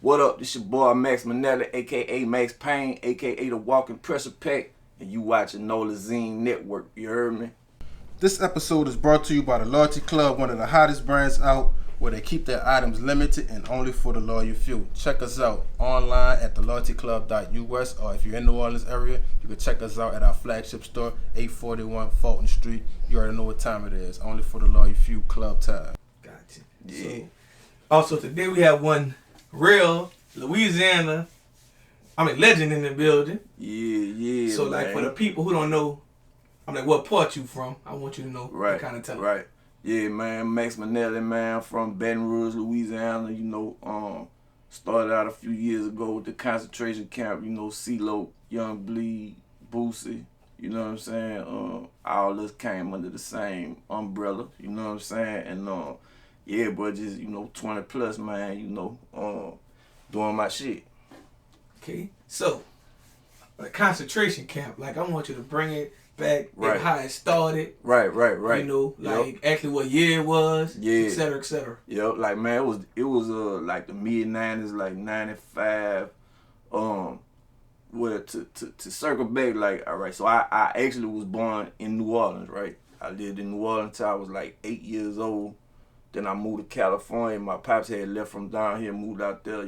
What up? This your boy Max Manelli, aka Max Payne, aka the Walking Pressure Pack, and you watching Nolazine Network. You heard me? This episode is brought to you by the Loyalty Club, one of the hottest brands out, where they keep their items limited and only for the loyal few. Check us out online at theloyaltyclub.us, or if you're in the New Orleans area, you can check us out at our flagship store, 841 Fulton Street. You already know what time it is. Only for the loyal few, club time. Gotcha. Yeah. So, also today we have one real Louisiana, legend in the building. Yeah. So like for the people who don't know, what part you from? I want you to know. Right. Kind of tell. Right. Yeah, man. Max Manelli, man, from Baton Rouge, Louisiana. Started out a few years ago with the concentration camp. CeeLo, Young Bleed, Boosie. You know what I'm saying? All us came under the same umbrella. You know what I'm saying? And yeah, but just 20 plus, man. Doing my shit. Okay. So, a concentration camp. Like I want you to bring it back, Right. how it started. Right. Actually what year it was, Yeah. et cetera, et cetera. Yep, like man, it was like the mid-90s, like 95. Well, to circle back, like, all right, so I actually was born in New Orleans, right? I lived in New Orleans till I was like 8 years old. Then I moved to California. My pops had left from down here, moved out there,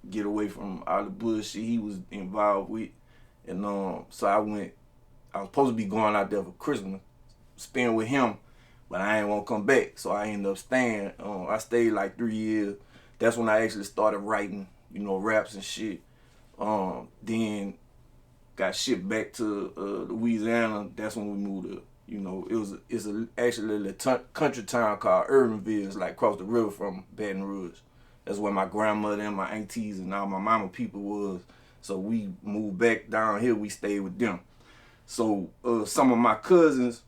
get away from all the bullshit he was involved with. And so I was supposed to be going out there for Christmas, spend with him, but I ain't want to come back. So I ended up staying. I stayed like 3 years. That's when I actually started writing, raps and shit. Then got shipped back to Louisiana. That's when we moved to, it's actually a country town called Irvinville. It's like across the river from Baton Rouge. That's where my grandmother and my aunties and all my mama people was. So we moved back down here. We stayed with them. So some of my cousins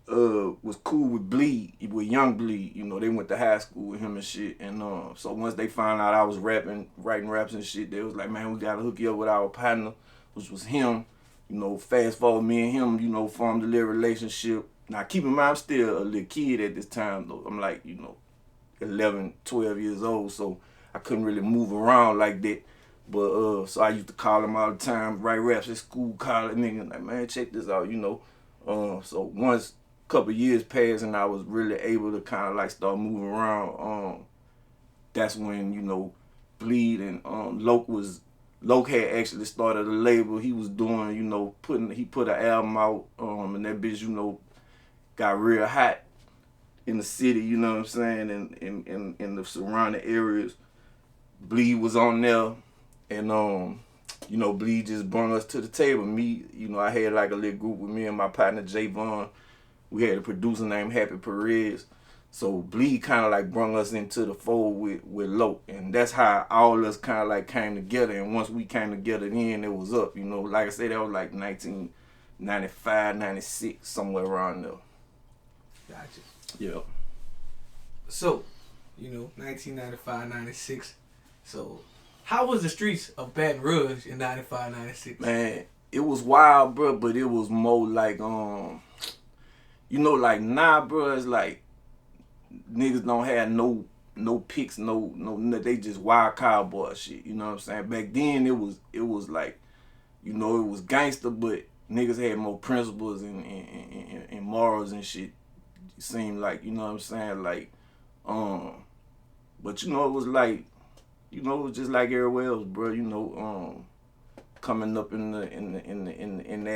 was cool with Bleed, with Young Bleed. They went to high school with him and shit. And so once they found out I was writing raps and shit, they was like, man, we gotta hook you up with our partner, which was him. Fast forward, me and him, formed a little relationship. Now keep in mind, I'm still a little kid at this time though. I'm like, 11, 12 years old, so I couldn't really move around like that. But so I used to call him all the time, write raps at school, call a nigga, like, man, check this out, So once a couple years passed and I was really able to kind of like start moving around, that's when, Bleed and Loke had actually started a label. He was doing, he put an album out, and that bitch, got real hot in the city, you know what I'm saying, and in the surrounding areas. Bleed was on there, and Bleed just brought us to the table. Me, I had like a little group with me and my partner Javon. We had a producer named Happy Perez. So Bleed kind of like brought us into the fold with Loke, and that's how all of us kind of like came together. And once we came together, then it was up. Like I said, that was like 1995, 96, somewhere around there. Gotcha. Yeah. So, 1995, 96. So, how was the streets of Baton Rouge in 95, 96? Man, it was wild, bro, but it was more like, like now, bro, it's like niggas don't have no picks, no, they just wild cowboy shit. You know what I'm saying? Back then, it was like, it was gangster, but niggas had more principles and morals and shit. It seemed like, you know what I'm saying? Like, but it was like, it was just like everywhere else, bro. Coming up in the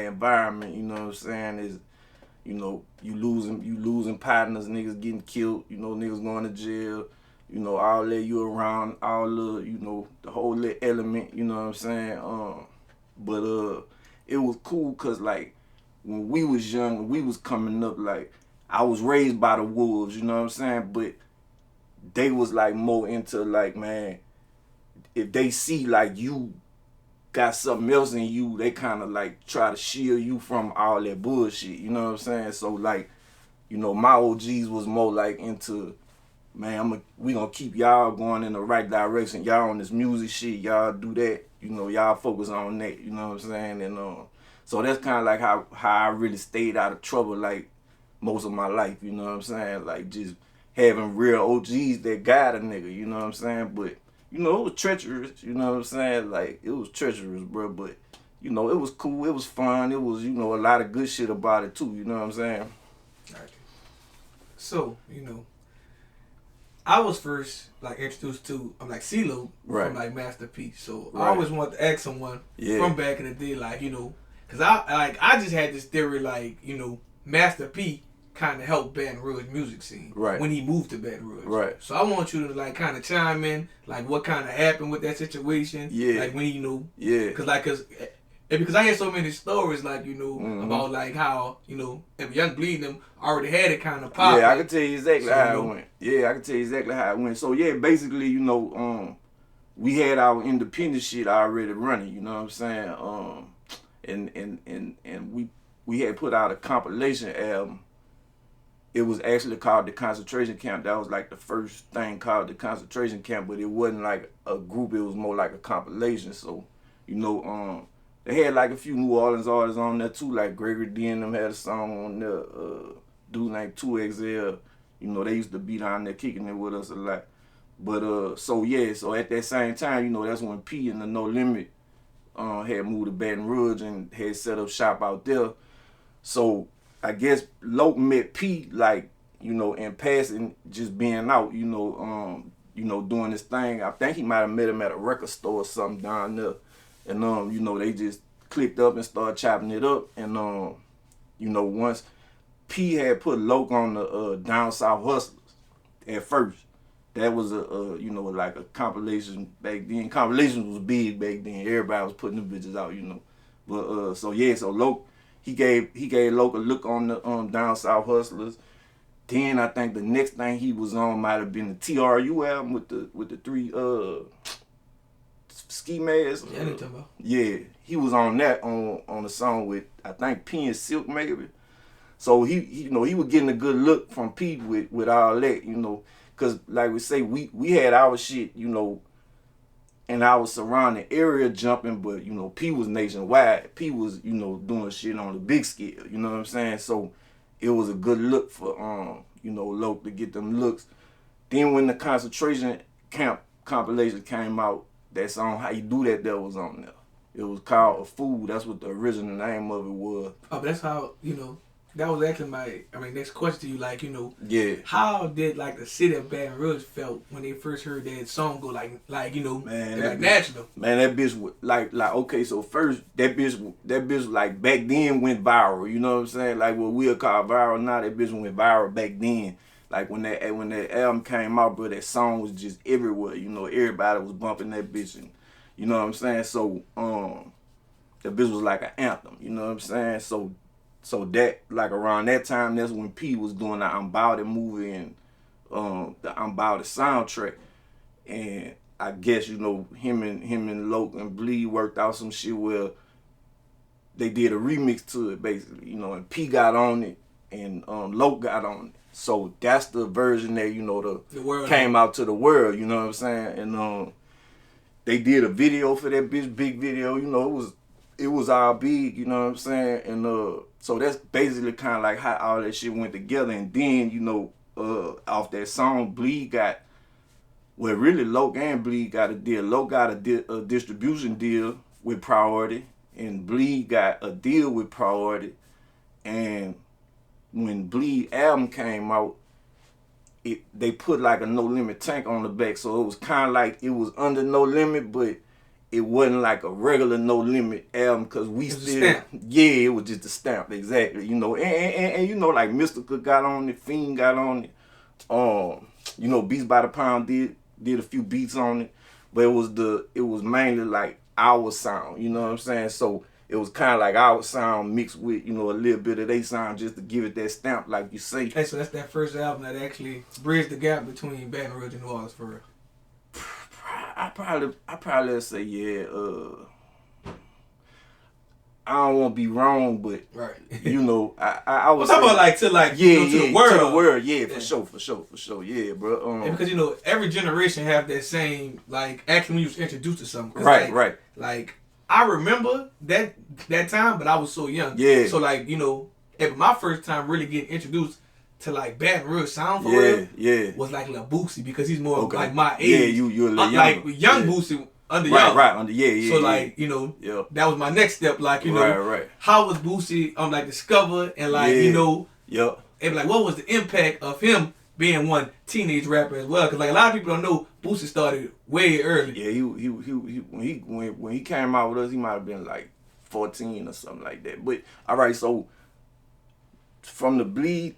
environment, you know what I'm saying, is, you losing partners, niggas getting killed, niggas going to jail, all that, you around all the, the whole little element, you know what I'm saying? But it was cool cause like when we was young, when we was coming up, like I was raised by the wolves, you know what I'm saying? But they was like more into like, man, if they see like you got something else in you, they kind of like try to shield you from all that bullshit, you know what I'm saying? So like, my OGs was more like into, man, we gonna keep y'all going in the right direction. Y'all on this music shit, y'all do that, y'all focus on that, you know what I'm saying? And so that's kind of like how I really stayed out of trouble like most of my life, you know what I'm saying? Like just having real OGs that guide a nigga, you know what I'm saying? But you know, it was treacherous. You know what I'm saying? Like, it was treacherous, bro. But, you know, it was cool. It was fun. It was, you know, a lot of good shit about it, too. You know what I'm saying? Right. So, you know, I was first, like, introduced to, I'm like, CeeLo from, like, Master P. So, I always wanted to ask someone from back in the day, like, you know, because I just had this theory, like, you know, Master P kind of helped Baton Rouge music scene when he moved to Baton Rouge. Right. So I want you to like kind of chime in, like what kind of happened with that situation. Yeah. Like when you know. Yeah. Because I hear so many stories, like you know about like how you know if Young Bleed them already had it kind of popping. Yeah, I can tell you exactly how it went. Yeah, I can tell you exactly how it went. So yeah, basically, you know, we had our independent shit already running. You know what I'm saying? And we had put out a compilation album. It was actually called The Concentration Camp. That was like the first thing called The Concentration Camp, but it wasn't like a group. It was more like a compilation. So, you know, they had like a few New Orleans artists on there too, like Gregory D and them had a song on there. Dude named 2XL, you know, they used to be down there kicking it with us a lot. But so at that same time, you know, that's when P and the No Limit had moved to Baton Rouge and had set up shop out there. So I guess Loke met P, like, you know, in passing, just being out, you know, doing this thing. I think he might have met him at a record store or something down there. And, you know, they just clicked up and started chopping it up. And, you know, once P had put Loke on the Down South Hustlers at first, that was you know, like a compilation back then. Compilations was big back then. Everybody was putting them bitches out, you know. But, so Loke, He gave Loke a look on the Down South Hustlers. Then I think the next thing he was on might have been the TRU album with the three ski masks. Yeah, I know what you're talking about. Yeah, he was on that on the song with I think P and Silk maybe. So he you know he was getting a good look from P with all that, you know, cause like we say we had our shit, you know, in our surrounding area jumping, but you know, P was nationwide. P was, you know, doing shit on the big scale, you know what I'm saying? So it was a good look for you know, Loke to get them looks. Then when the Concentration Camp compilation came out, that song How You Do That there was on there. It was called A Fool. That's what the original name of it was. Oh, but that's how, you know, that was actually next question to you, like, you know, how did like the city of Baton Rouge felt when they first heard that song go like you know, man, like national? Man, that bitch was like okay, so first that bitch like back then went viral, you know what I'm saying? Like what we'll call viral now, that bitch went viral back then. Like when that album came out, bro, that song was just everywhere, you know, everybody was bumping that bitch and you know what I'm saying? So that bitch was like an anthem, you know what I'm saying? So that, like around that time, that's when P was doing the I'm Bout It movie and the I'm Bout It soundtrack. And I guess, you know, him and Loke and Bleed worked out some shit where they did a remix to it, basically, you know, and P got on it and Loke got on it. So that's the version that, you know, the world came out to the world, you know what I'm saying? And they did a video for that bitch, big video, you know, it was all big, you know what I'm saying? And so that's basically kind of like how all that shit went together. And then, you know, off that song, Bleed got, well, really, Loke and Bleed got a deal. Loke got a distribution deal with Priority, and Bleed got a deal with Priority. And when Bleed album came out, they put like a No Limit tank on the back, so it was kind of like it was under No Limit, but it wasn't like a regular No Limit album because we still, it was just a stamp, exactly, you know, and you know, like Mystica got on it, Fiend got on it, you know, Beats by the Pound did a few beats on it, but it was mainly like our sound, you know what I'm saying? So it was kind of like our sound mixed with, you know, a little bit of their sound just to give it that stamp, like you say. Hey, so that's that first album that actually bridged the gap between Baton Rouge and New Orleans, for real. I probably say I don't want to be wrong, but right. You know, I was talking about like to the world. To the world, for sure, yeah, bro. Because you know, every generation have that same like action when you was introduced to something. Right. Like I remember that time, but I was so young. Yeah. So like, you know, my first time really getting introduced to like Baton Rouge sound for real, was like Lil Boosie because he's more like my age. Yeah, you're a little like young Boosie under y'all. Right, under So like, you know, that was my next step. Like, you know, how was Boosie like discovered and like, you know, and like what was the impact of him being one teenage rapper as well? Because like a lot of people don't know Boosie started way early. Yeah, when he came out with us, he might have been like 14 or something like that. But all right, so from the bleed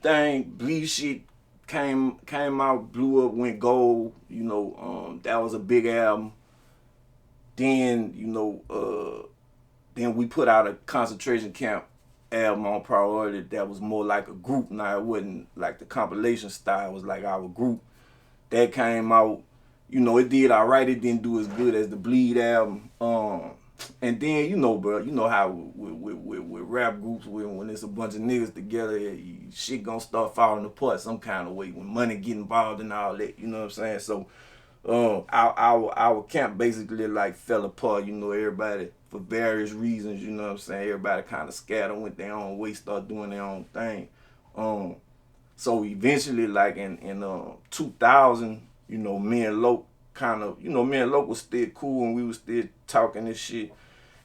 shit came out, blew up, went gold. You know, that was a big album. Then you know, then we put out a concentration camp album on Priority that was more like a group. Now it wasn't like the compilation style. It was like our group. That came out. You know, it did alright. It didn't do as good as the Bleed album. And then, you know, bro, you know how with rap groups, when it's a bunch of niggas together, shit gonna start falling apart some kind of way when money get involved and all that, you know what I'm saying? So, our camp basically like fell apart, you know, everybody for various reasons, you know what I'm saying? Everybody kind of scattered, went their own way, started doing their own thing. So eventually, like in 2000, you know, me and Loke was still cool and we was still talking this shit.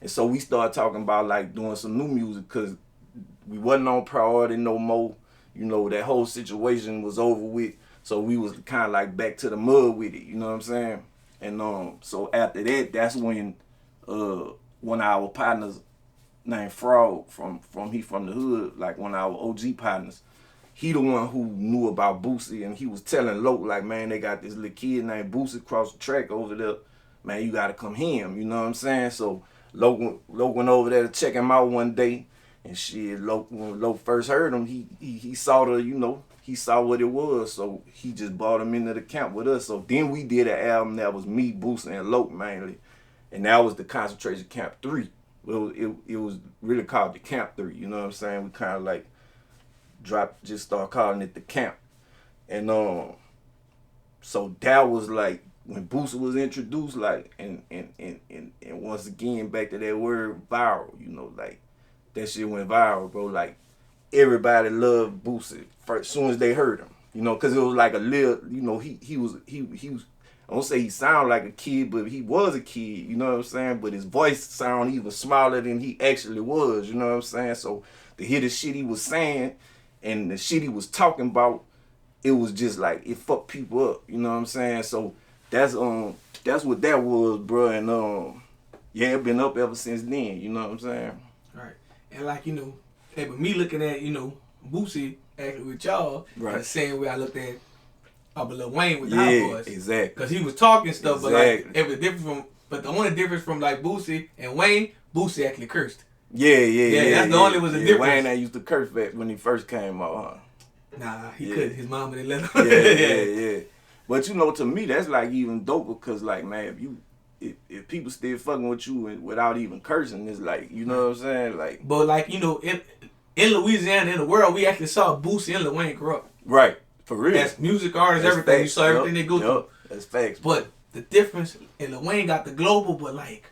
And so we started talking about like doing some new music because we wasn't on Priority no more. You know, that whole situation was over with. So we was kind of like back to the mud with it, you know what I'm saying? And so after that, that's when one of our partners named Frog from the hood, like one of our OG partners, he the one who knew about Boosie, and he was telling Loke, like, man, they got this little kid named Boosie across the track over there. Man, you gotta come hear him, you know what I'm saying? So Loke went over there to check him out one day, and shit, when Loke first heard him, he saw he saw what it was, so he just brought him into the camp with us. So then we did an album that was me, Boosie, and Loke mainly, and that was the Concentration Camp 3. It was really called the Camp 3, you know what I'm saying? We kind of like just start calling it the camp. And so that was like when Boosie was introduced, like and once again back to that word viral, you know, like that shit went viral, bro. Like everybody loved Boosie first soon as they heard him, you know, cause it was like a little, you know, he was I don't say he sounded like a kid, but he was a kid, you know what I'm saying? But his voice sounded even smaller than he actually was, you know what I'm saying? So to hear the shit he was saying and the shit he was talking about, it was just like, it fucked people up, you know what I'm saying? So that's what that was, bro. And yeah, it been up ever since then, you know what I'm saying? Right. And like, you know, hey, but me looking at, you know, Boosie actually with y'all, right, the same way I looked at Lil Wayne with Hot Boys. Exactly. Because he was talking stuff, exactly, but like it was different but the only difference from like Boosie and Wayne, Boosie actually cursed. Yeah. That's the only was a difference. Wayne that used to curse back when he first came out, huh? Nah, he couldn't. His mama didn't let him. Yeah. But you know, to me, that's like even doper because, like, man, if people still fucking with you without even cursing, it's like, you know what I'm saying? Like, but like, you know, in Louisiana, in the world, we actually saw Boosie and Lil Wayne grow up. Right, for real. As music artists, that's everything. Facts. You saw everything they go through. That's facts. But the difference, and Lil Wayne got the global, but like,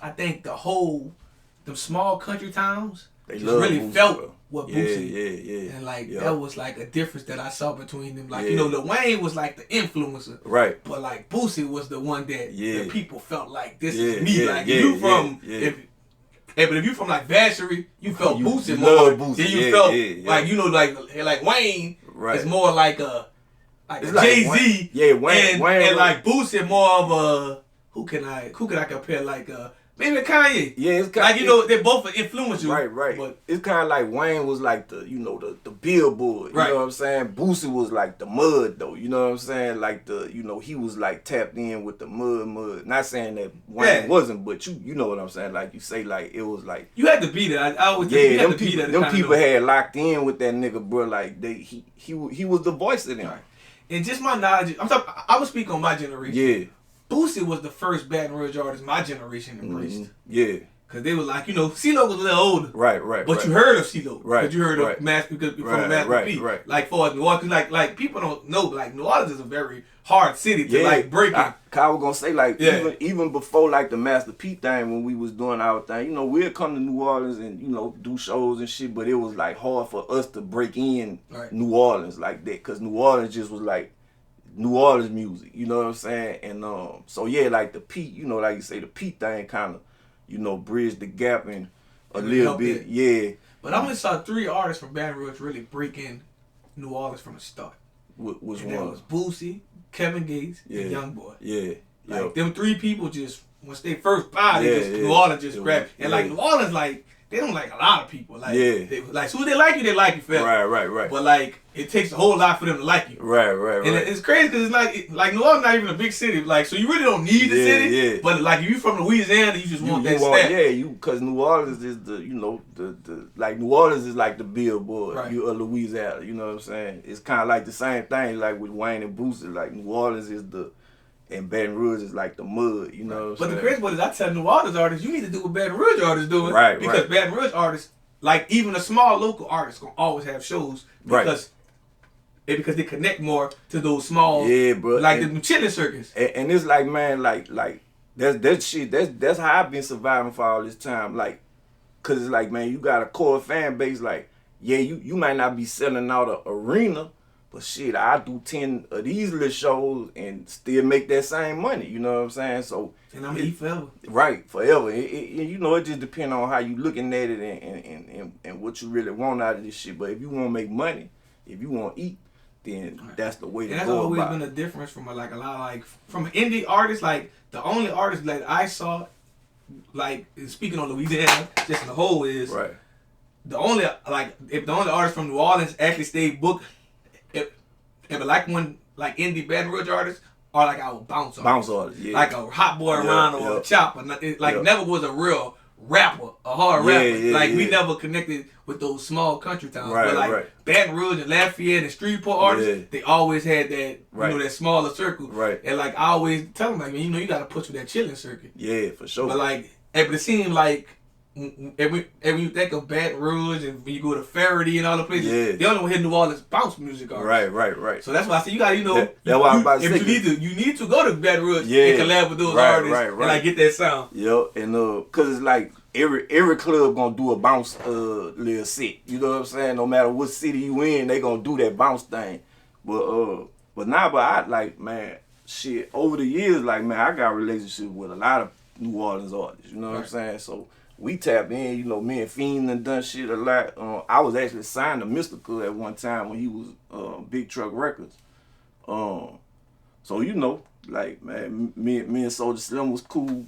I think them small country towns, they just really Boosie, felt what Boosie. Yeah. And like that was like a difference that I saw between them. Like, you know, Lil Wayne was like the influencer. Right. But like Boosie was the one that the people felt like this is me. Like you from but if you from like Vacherie, you felt Boosie more than you felt like, you know, like Wayne is more like a Jay-Z. Wayne and like Boosie more of a who can I compare, like maybe Kanye. Yeah, it's kind like, you know, they both influence you. Right. But it's kind of like Wayne was like the billboard. You know what I'm saying? Boosie was like the mud though. You know what I'm saying? Like he was like tapped in with the mud. Not saying that Wayne wasn't, but you know what I'm saying? Like you say, like it was like you had to be there. I always them people had locked in with that nigga, bro. Like he was the voice of them. Right. And just my knowledge, I would speak on my generation. Yeah. Boosie was the first Baton Rouge artist my generation embraced. Yeah. Cause they was like, you know, CeeLo was a little older. Right. But you heard of CeeLo. Right. Because you heard of Master P. Right. Like for New Orleans, like people don't know, like New Orleans is a very hard city to like break in. I was gonna say like even before like the Master P thing, when we was doing our thing, you know, we'd come to New Orleans and, you know, do shows and shit, but it was like hard for us to break in New Orleans like that, cause New Orleans just was like New Orleans music, you know what I'm saying? And so yeah, like the P, you know, like you say, the P thing kind of, you know, bridge the gap in a little bit, yeah. But I only saw 3 artists from Baton Rouge really break in New Orleans from the start. Which one? That was Boosie, Kevin Gates, and Youngboy. Yeah. Like them 3 people just, once they first pie, New Orleans just grabbed. And like New Orleans, like, they don't like a lot of people. Like, as soon as they like you forever. Right. But like, it takes a whole lot for them to like you. Right. And it's crazy because it's like New Orleans not even a big city. Like, so you really don't need the city. Yeah. But like, if you from Louisiana, you just want that stat. Yeah, because New Orleans is the, you know, the like New Orleans is like the billboard. Right. You Louisiana, you know what I'm saying? It's kind of like the same thing like with Wayne and Boosie. Like New Orleans is the, and Baton Rouge is like the mud, you know what I'm saying? But the crazy part is I tell New Orleans artists, you need to do what Baton Rouge artists doing. Right. Because Baton Rouge artists, like even a small local artist, gonna always have shows because they connect more to those small, bro. Like the chilling circus. And it's like, man, like that's shit. That's how I've been surviving for all this time. Like, cause it's like, man, you got a core fan base. Like, you might not be selling out an arena, but shit, I do 10 of these little shows and still make that same money. You know what I'm saying? So, and I'm eat forever. Right, forever. You know, it just depends on how you looking at it and what you really want out of this shit. But if you want to make money, if you want to eat, then that's the way to go. And that's always been a difference from like a lot of like from an indie artist. Like the only artist that I saw, like speaking on Louisiana, just in the whole is the only if the only artist from New Orleans actually stayed booked. If like one like indie Baton Rouge artists or like our bounce artists, like a Hot Boy Ron or a Chopper, never was a real rapper, a hard rapper. We never connected with those small country towns. But Baton Rouge and Lafayette and Streetport artists, they always had that you know that smaller circle. Right. And like I always tell them, like, man, you know, you gotta push with that chilling circuit. Yeah, for sure. But like, but it seemed like. And when you think of Baton Rouge and when you go to Faraday and all the places, they only hit New Orleans bounce music artists. Right. So that's why I say you gotta, you know, you need to go to Baton Rouge and collab with those artists and like get that sound. And cause it's like every club gonna do a bounce little set. You know what I'm saying? No matter what city you in, they gonna do that bounce thing. But I like, man, shit, over the years, like, man, I got relationships with a lot of New Orleans artists. You know what I'm saying? So we tapped in, you know, me and Fiend done shit a lot. I was actually signed to Mystical at one time when he was Big Truck Records. So, you know, like, man, me and Soulja Slim was cool.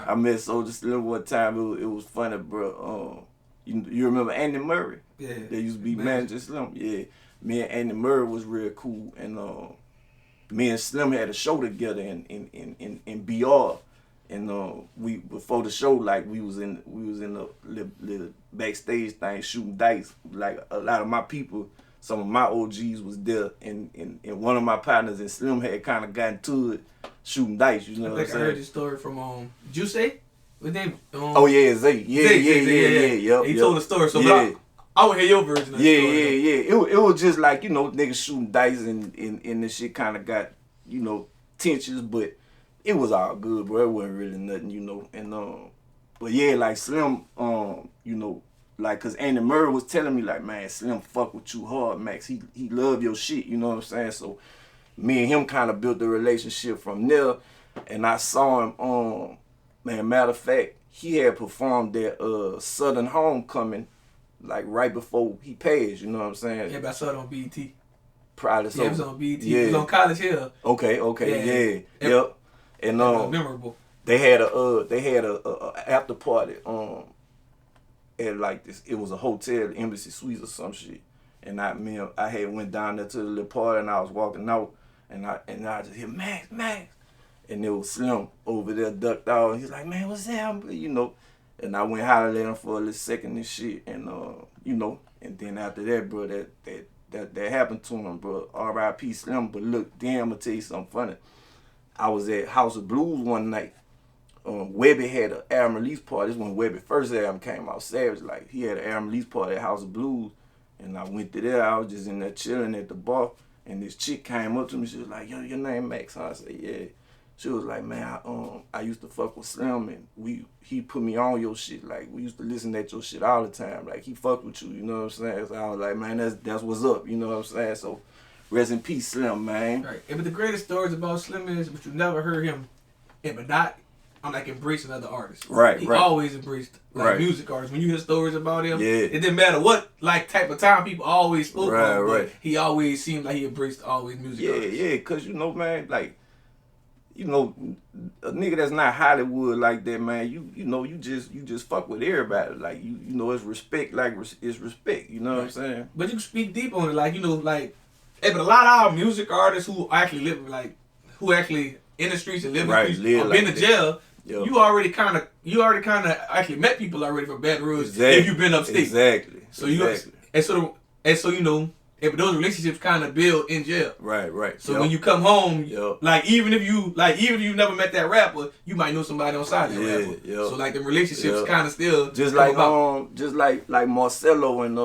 I met Soulja Slim one time. It was funny, bro. You remember Andy Murray? Yeah. They used to be manager Slim. Yeah. Me and Andy Murray was real cool. And me and Slim had a show together in BR. And we before the show, like we was in the little backstage thing shooting dice. Like a lot of my people, some of my OGs was there, and one of my partners and Slim had kind of gotten to it shooting dice. You know what I'm saying? I heard this story from Juicy. What name? Zay. Yeah. He told the story. So I would hear your version of the story. It was just like, you know, niggas shooting dice and this shit kind of got, you know, tensions, but it was all good, bro. It wasn't really nothing, you know. And but yeah, like Slim, you know, like, cause Andy Murray was telling me, like, man, Slim fuck with you hard, Max. He love your shit, you know what I'm saying? So me and him kind of built the relationship from there. And I saw him, man, matter of fact, he had performed at Southern Homecoming, like right before he passed, you know what I'm saying? Yeah, but I saw it on BET. Probably so. Yeah, it was on BET. Yeah. It was on College Hill. Okay, yep. And memorable. They had a after party at like this. It was a hotel, Embassy Suites or some shit. And I had went down there to the little party and I was walking out and I just hear Max, and there was Slim over there ducked out. And he's like, man, what's that? You know. And I went hollered at him for a little second and shit. And you know. And then after that, bro, that happened to him, bro. R.I.P. Slim. But look, damn, I'ma tell you something funny. I was at House of Blues one night Webby had an album release party. This when Webby first album came out, Savage. Like, he had an album release party at House of Blues. And I went to there. I was just in there chilling at the bar. And this chick came up to me. She was like, yo, your name Max? I said, yeah. She was like, man, I used to fuck with Slim. And he put me on your shit. Like, we used to listen at your shit all the time. Like, he fucked with you. You know what I'm saying? So I was like, man, that's what's up. You know what I'm saying? So, rest in peace, Slim, man. Right. But the greatest stories about Slim is, but you never heard him, but not, I'm like embracing other artists. Right, he right. always embraced music artists. When you hear stories about him, yeah, it didn't matter what type of time people always spoke on, but right. he always seemed like he embraced always music artists. Yeah, cause you know, man, like, you know, a nigga that's not Hollywood like that, man, you know, you just fuck with everybody. Like, you know, it's respect, like it's respect. You know what I'm saying? But you can speak deep on it, like, you know, like, but a lot of our music artists who actually live in the streets and live in the streets or been to jail. Yep. You already kind of actually met people already from Baton Rouge if you've been upstate. Exactly. So you know, if those relationships kind of build in jail. Right. So when you come home, like even if you never met that rapper, you might know somebody on side of that rapper. Yep. So like the relationships kind of still just like Marcelo and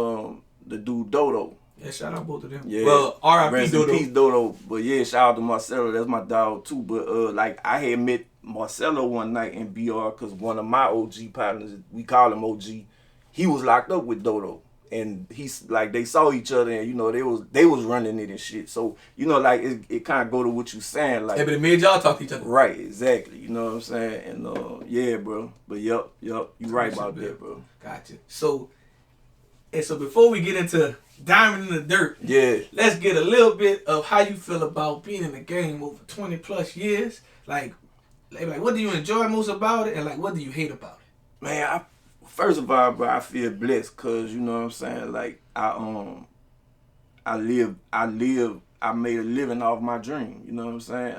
the dude Dodo. Yeah, shout out both of them. Yeah. Well, R.I.P. Dodo. Peace, Dodo. But yeah, shout out to Marcelo. That's my dog too. But like I had met Marcelo one night in BR because one of my OG partners, we call him OG, he was locked up with Dodo. And he's like, they saw each other and, you know, they was running it and shit. So, you know, like it kind of go to what you saying. Like, yeah, but it made y'all talk to each other. Right, exactly. You know what I'm saying? And yeah, bro. But yup, you right about that, bro. Gotcha. So before we get into Diamond in the Dirt, let's get a little bit of how you feel about being in the game over 20 plus years. Like what do you enjoy most about it, and like what do you hate about it? Man, first of all, bro, I feel blessed because, you know what I'm saying, like I made a living off my dream, you know what I'm saying?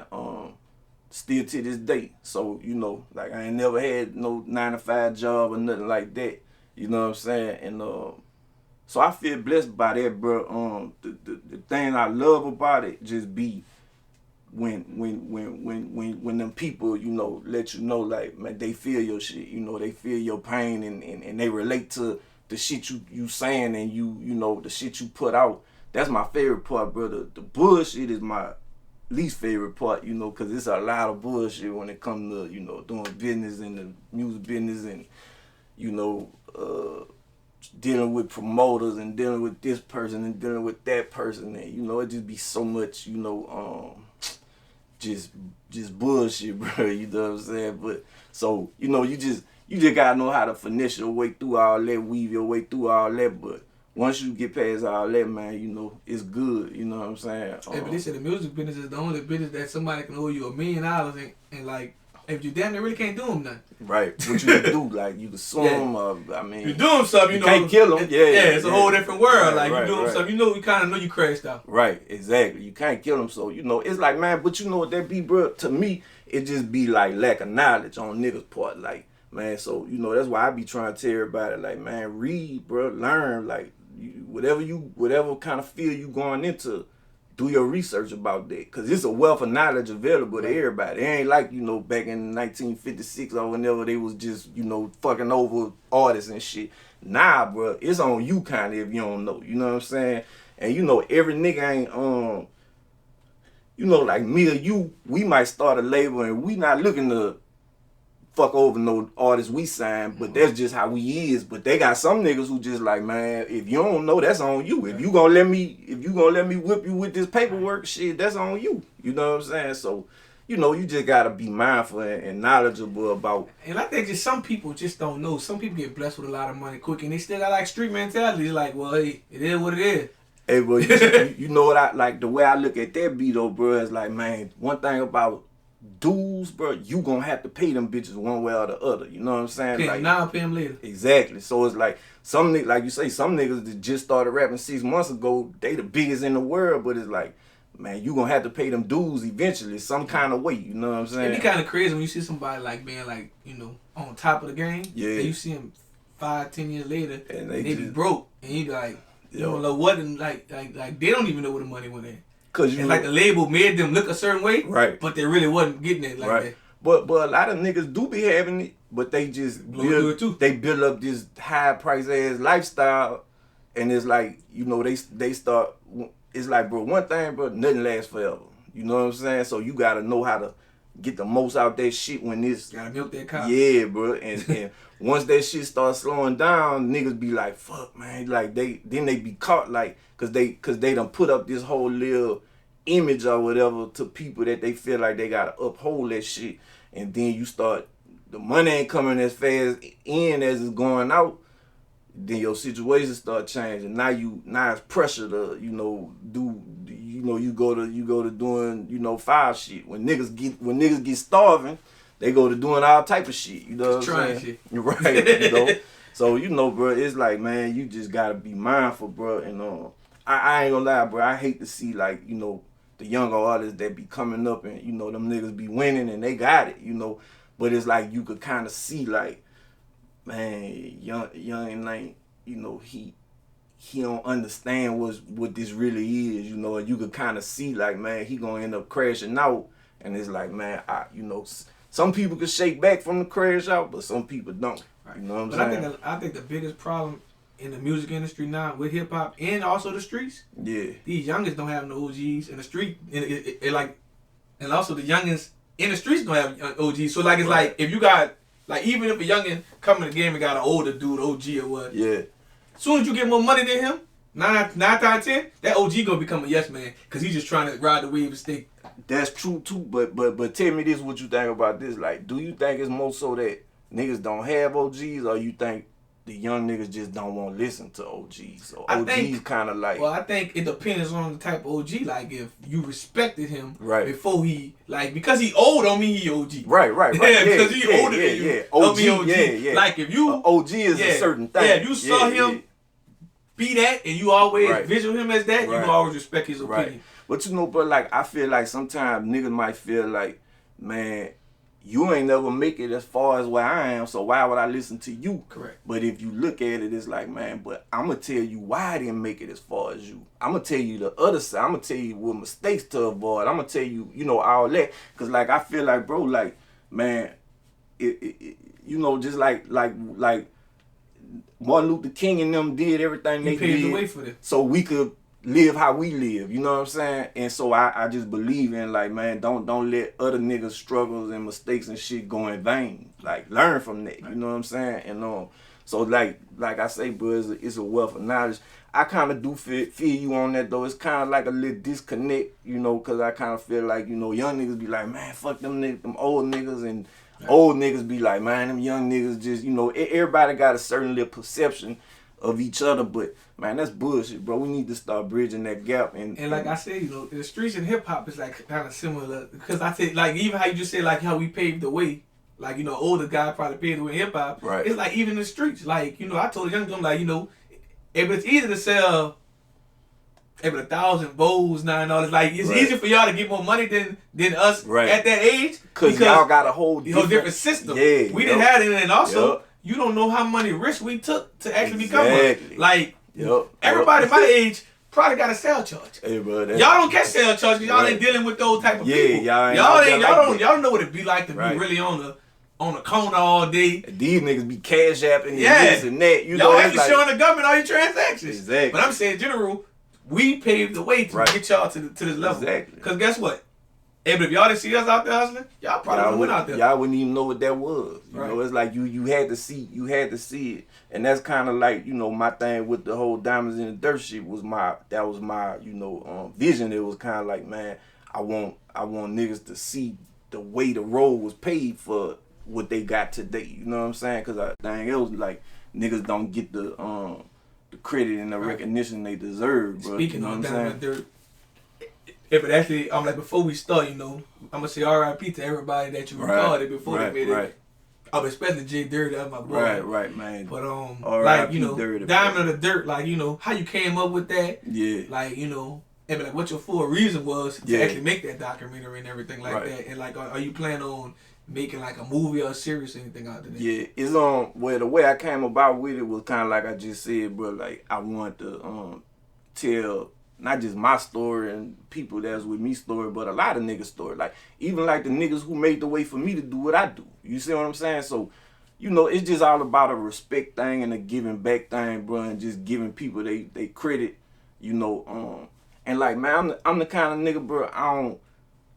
Still to this day. So, you know, like I ain't never had no 9-to-5 job or nothing like that. You know what I'm saying? And so I feel blessed by that, bro. The thing I love about it just be when them people, you know, let you know, like, man, they feel your shit, you know, they feel your pain and they relate to the shit you saying and you know, the shit you put out. That's my favorite part, brother. The bullshit is my least favorite part, you know, because it's a lot of bullshit when it comes to, you know, doing business in the music business and, you know, dealing with promoters and dealing with this person and dealing with that person, and you know, it just be so much, you know, just bullshit, bro. You know what I'm saying? But so, you know, you just gotta know how to finesse your way through all that, weave your way through all that. But once you get past all that, man, you know, it's good. You know what I'm saying? Hey, but they said the music business is the only business that somebody can owe you $1 million and like, if you damn, they really can't do them nothing. Right. What you can do, like, you can sue them, I mean... You do them something, you know... can't kill them, it's a whole different world. Right, like, you do them something, you know, you kind of know you crashed out. Right, exactly. You can't kill them, so, you know, it's like, man, but you know what that be, bro? To me, it just be, like, lack of knowledge on niggas' part. Like, man, so, you know, that's why I be trying to tell everybody, like, man, read, bro, learn, like, whatever kind of field you going into, do your research about that, because it's a wealth of knowledge available to everybody. It ain't like, you know, back in 1956 or whenever they was just, you know, fucking over artists and shit. Nah, bro, it's on you kind of if you don't know. You know what I'm saying? And, you know, every nigga ain't, you know, like me or you, we might start a label and we not looking to fuck over no artists we sign, but that's just how we is. But they got some niggas who just like, man, if you don't know, that's on you. If you gonna let me whip you with this paperwork, shit, that's on you. You know what I'm saying? So, you know, you just gotta be mindful and knowledgeable about. And I think just some people just don't know. Some people get blessed with a lot of money quick, and they still got like street mentality. It's like, well, hey, it is what it is. Hey, bro, you know what I like? The way I look at that beat, though, bro, is like, man, one thing about dudes, bro, you gonna have to pay them bitches one way or the other. You know what I'm saying? Pay like them now, pay them later. Exactly. So it's like some niggas, like you say, some niggas that just started rapping 6 months ago, they the biggest in the world, but it's like, man, you gonna have to pay them dues eventually, some kind of way. You know what I'm saying? It'd be kind of crazy when you see somebody like being like, you know, on top of the game. Yeah. And you see them 5-10 years later, and they be broke, and you be like, you don't know what, and like they don't even know where the money went in. Cause you and like the label made them look a certain way, right? But they really wasn't getting it like that. But a lot of niggas do be having it, but they just build up this high price ass lifestyle, and it's like, you know, they start. It's like, bro, one thing, bro, nothing lasts forever. You know what I'm saying? So you gotta know how to get the most out that shit when it's gotta milk that cow. Yeah, bro, and once that shit starts slowing down, niggas be like, fuck, man, like they be caught, like, cause they done put up this whole little image or whatever to people that they feel like they gotta uphold that shit, and then you start, the money ain't coming as fast in as it's going out, then your situation start changing. Now it's pressure to, you know, do, you know, you go to doing, you know, foul shit. When niggas get starving, they go to doing all type of shit. You know what I'm saying? Shit. Right. You know. So, you know, bro, it's like, man, you just gotta be mindful, bro. And I ain't gonna lie, bro. I hate to see, like, you know, the younger artists that be coming up and, you know, them niggas be winning and they got it, you know. But it's like you could kind of see, like, man, young ain't, you know, he don't understand what this really is, you know. And you could kind of see, like, man, he gonna end up crashing out. And it's like, man, you know, some people could shake back from the crash out, but some people don't. Right. You know what I'm saying? But I think the biggest problem in the music industry now with hip hop and also the streets, these youngins don't have no OGs in the street, and also the youngins in the streets don't have OGs. So like, it's like, if you got, like, even if a youngin come in the game and got an older dude, OG or what, as soon as you get more money than him, 9 out of 10, that OG gonna become a yes man, cause he's just trying to ride the wave and stay. That's true too, but tell me this, what you think about this? Like, do you think it's more so that niggas don't have OGs, or you think the young niggas just don't want to listen to OGs? So OGs kind of like... Well, I think it depends on the type of OG. Like, if you respected him before he... Like, because he old don't mean he OG. Right. Yeah, because he older than you. OG, OG. Like, if you... OG is a certain thing. Yeah, if you saw him be that, and you always visual him as that, you can always respect his opinion. Right. But you know, but like, I feel like sometimes niggas might feel like, man, you ain't never make it as far as where I am, so why would I listen to you? Correct. But if you look at it, it's like, man, but I'm going to tell you why I didn't make it as far as you. I'm going to tell you the other side. I'm going to tell you what mistakes to avoid. I'm going to tell you, you know, all that. Because, like, I feel like, bro, like, man, you know, just like Martin Luther King and them did everything they did. He paved the way for them. So we could live how we live, you know what I'm saying? And so I just believe in, like, man, don't let other niggas' struggles and mistakes and shit go in vain. Like, learn from that, you know what I'm saying? And so like I say, bro, it's a wealth of knowledge. I kind of do feel you on that, though. It's kind of like a little disconnect, you know, because I kind of feel like, you know, young niggas be like, man, fuck them niggas, them old niggas, and old niggas be like, man, them young niggas just, you know, everybody got a certain little perception of each other, but man, that's bullshit, bro. We need to start bridging that gap. And like I said, you know, the streets and hip hop is like kind of similar, because I think, like, even how you just said, like, how we paved the way, like, you know, older guy probably paved the way in hip hop. Right. It's like, even in the streets, like, you know, I told the young dude, like, you know, if it's easy to sell 1,000 bowls now and all this, like, it's easier for y'all to get more money than us at that age, because y'all got a whole different system. Yeah, we didn't have it, and also. You don't know how many risks we took to actually become one. Like, everybody my age probably got a cell charge. Hey, bro, y'all don't catch cell charge because y'all ain't dealing with those type of people. Y'all don't know what it be like to be really on the corner all day. And these niggas be cash apping and this and that. You y'all know, have to show the government all your transactions. Exactly. But I'm saying, in general, we paved the way to get y'all to this level. Exactly. Because guess what? Hey, but if y'all didn't see us out there hustling, y'all probably went out there. Y'all wouldn't even know what that was. You know, it's like you had to see it. And that's kind of like, you know, my thing with the whole diamonds in the dirt shit was my, you know, vision. It was kind of like, man, I want niggas to see the way the road was paid for what they got today. You know what I'm saying? Because dang, it was like niggas don't get the credit and the recognition they deserve, bro. Speaking of diamonds in the dirt. Yeah, but actually, I'm like, before we start, you know, I'm gonna say R.I.P. to everybody that you recorded before they made it. Especially J Dirty, that's my boy. Right, man. But like, you know, Dirty, Diamond of the Dirt, like, you know, how you came up with that. Yeah. Like, you know, and like what your full reason was to actually make that documentary and everything like that. And like, are you planning on making like a movie or a series or anything out of that? Yeah, it's well, the way I came about with it was kind of like I just said, bro. Like, I want to tell not just my story and people that's with me story, but a lot of niggas story. Like, even like the niggas who made the way for me to do what I do. You see what I'm saying? So, you know, it's just all about a respect thing and a giving back thing, bro, and just giving people they credit, you know. And like, man, I'm the kind of nigga, bro, I don't,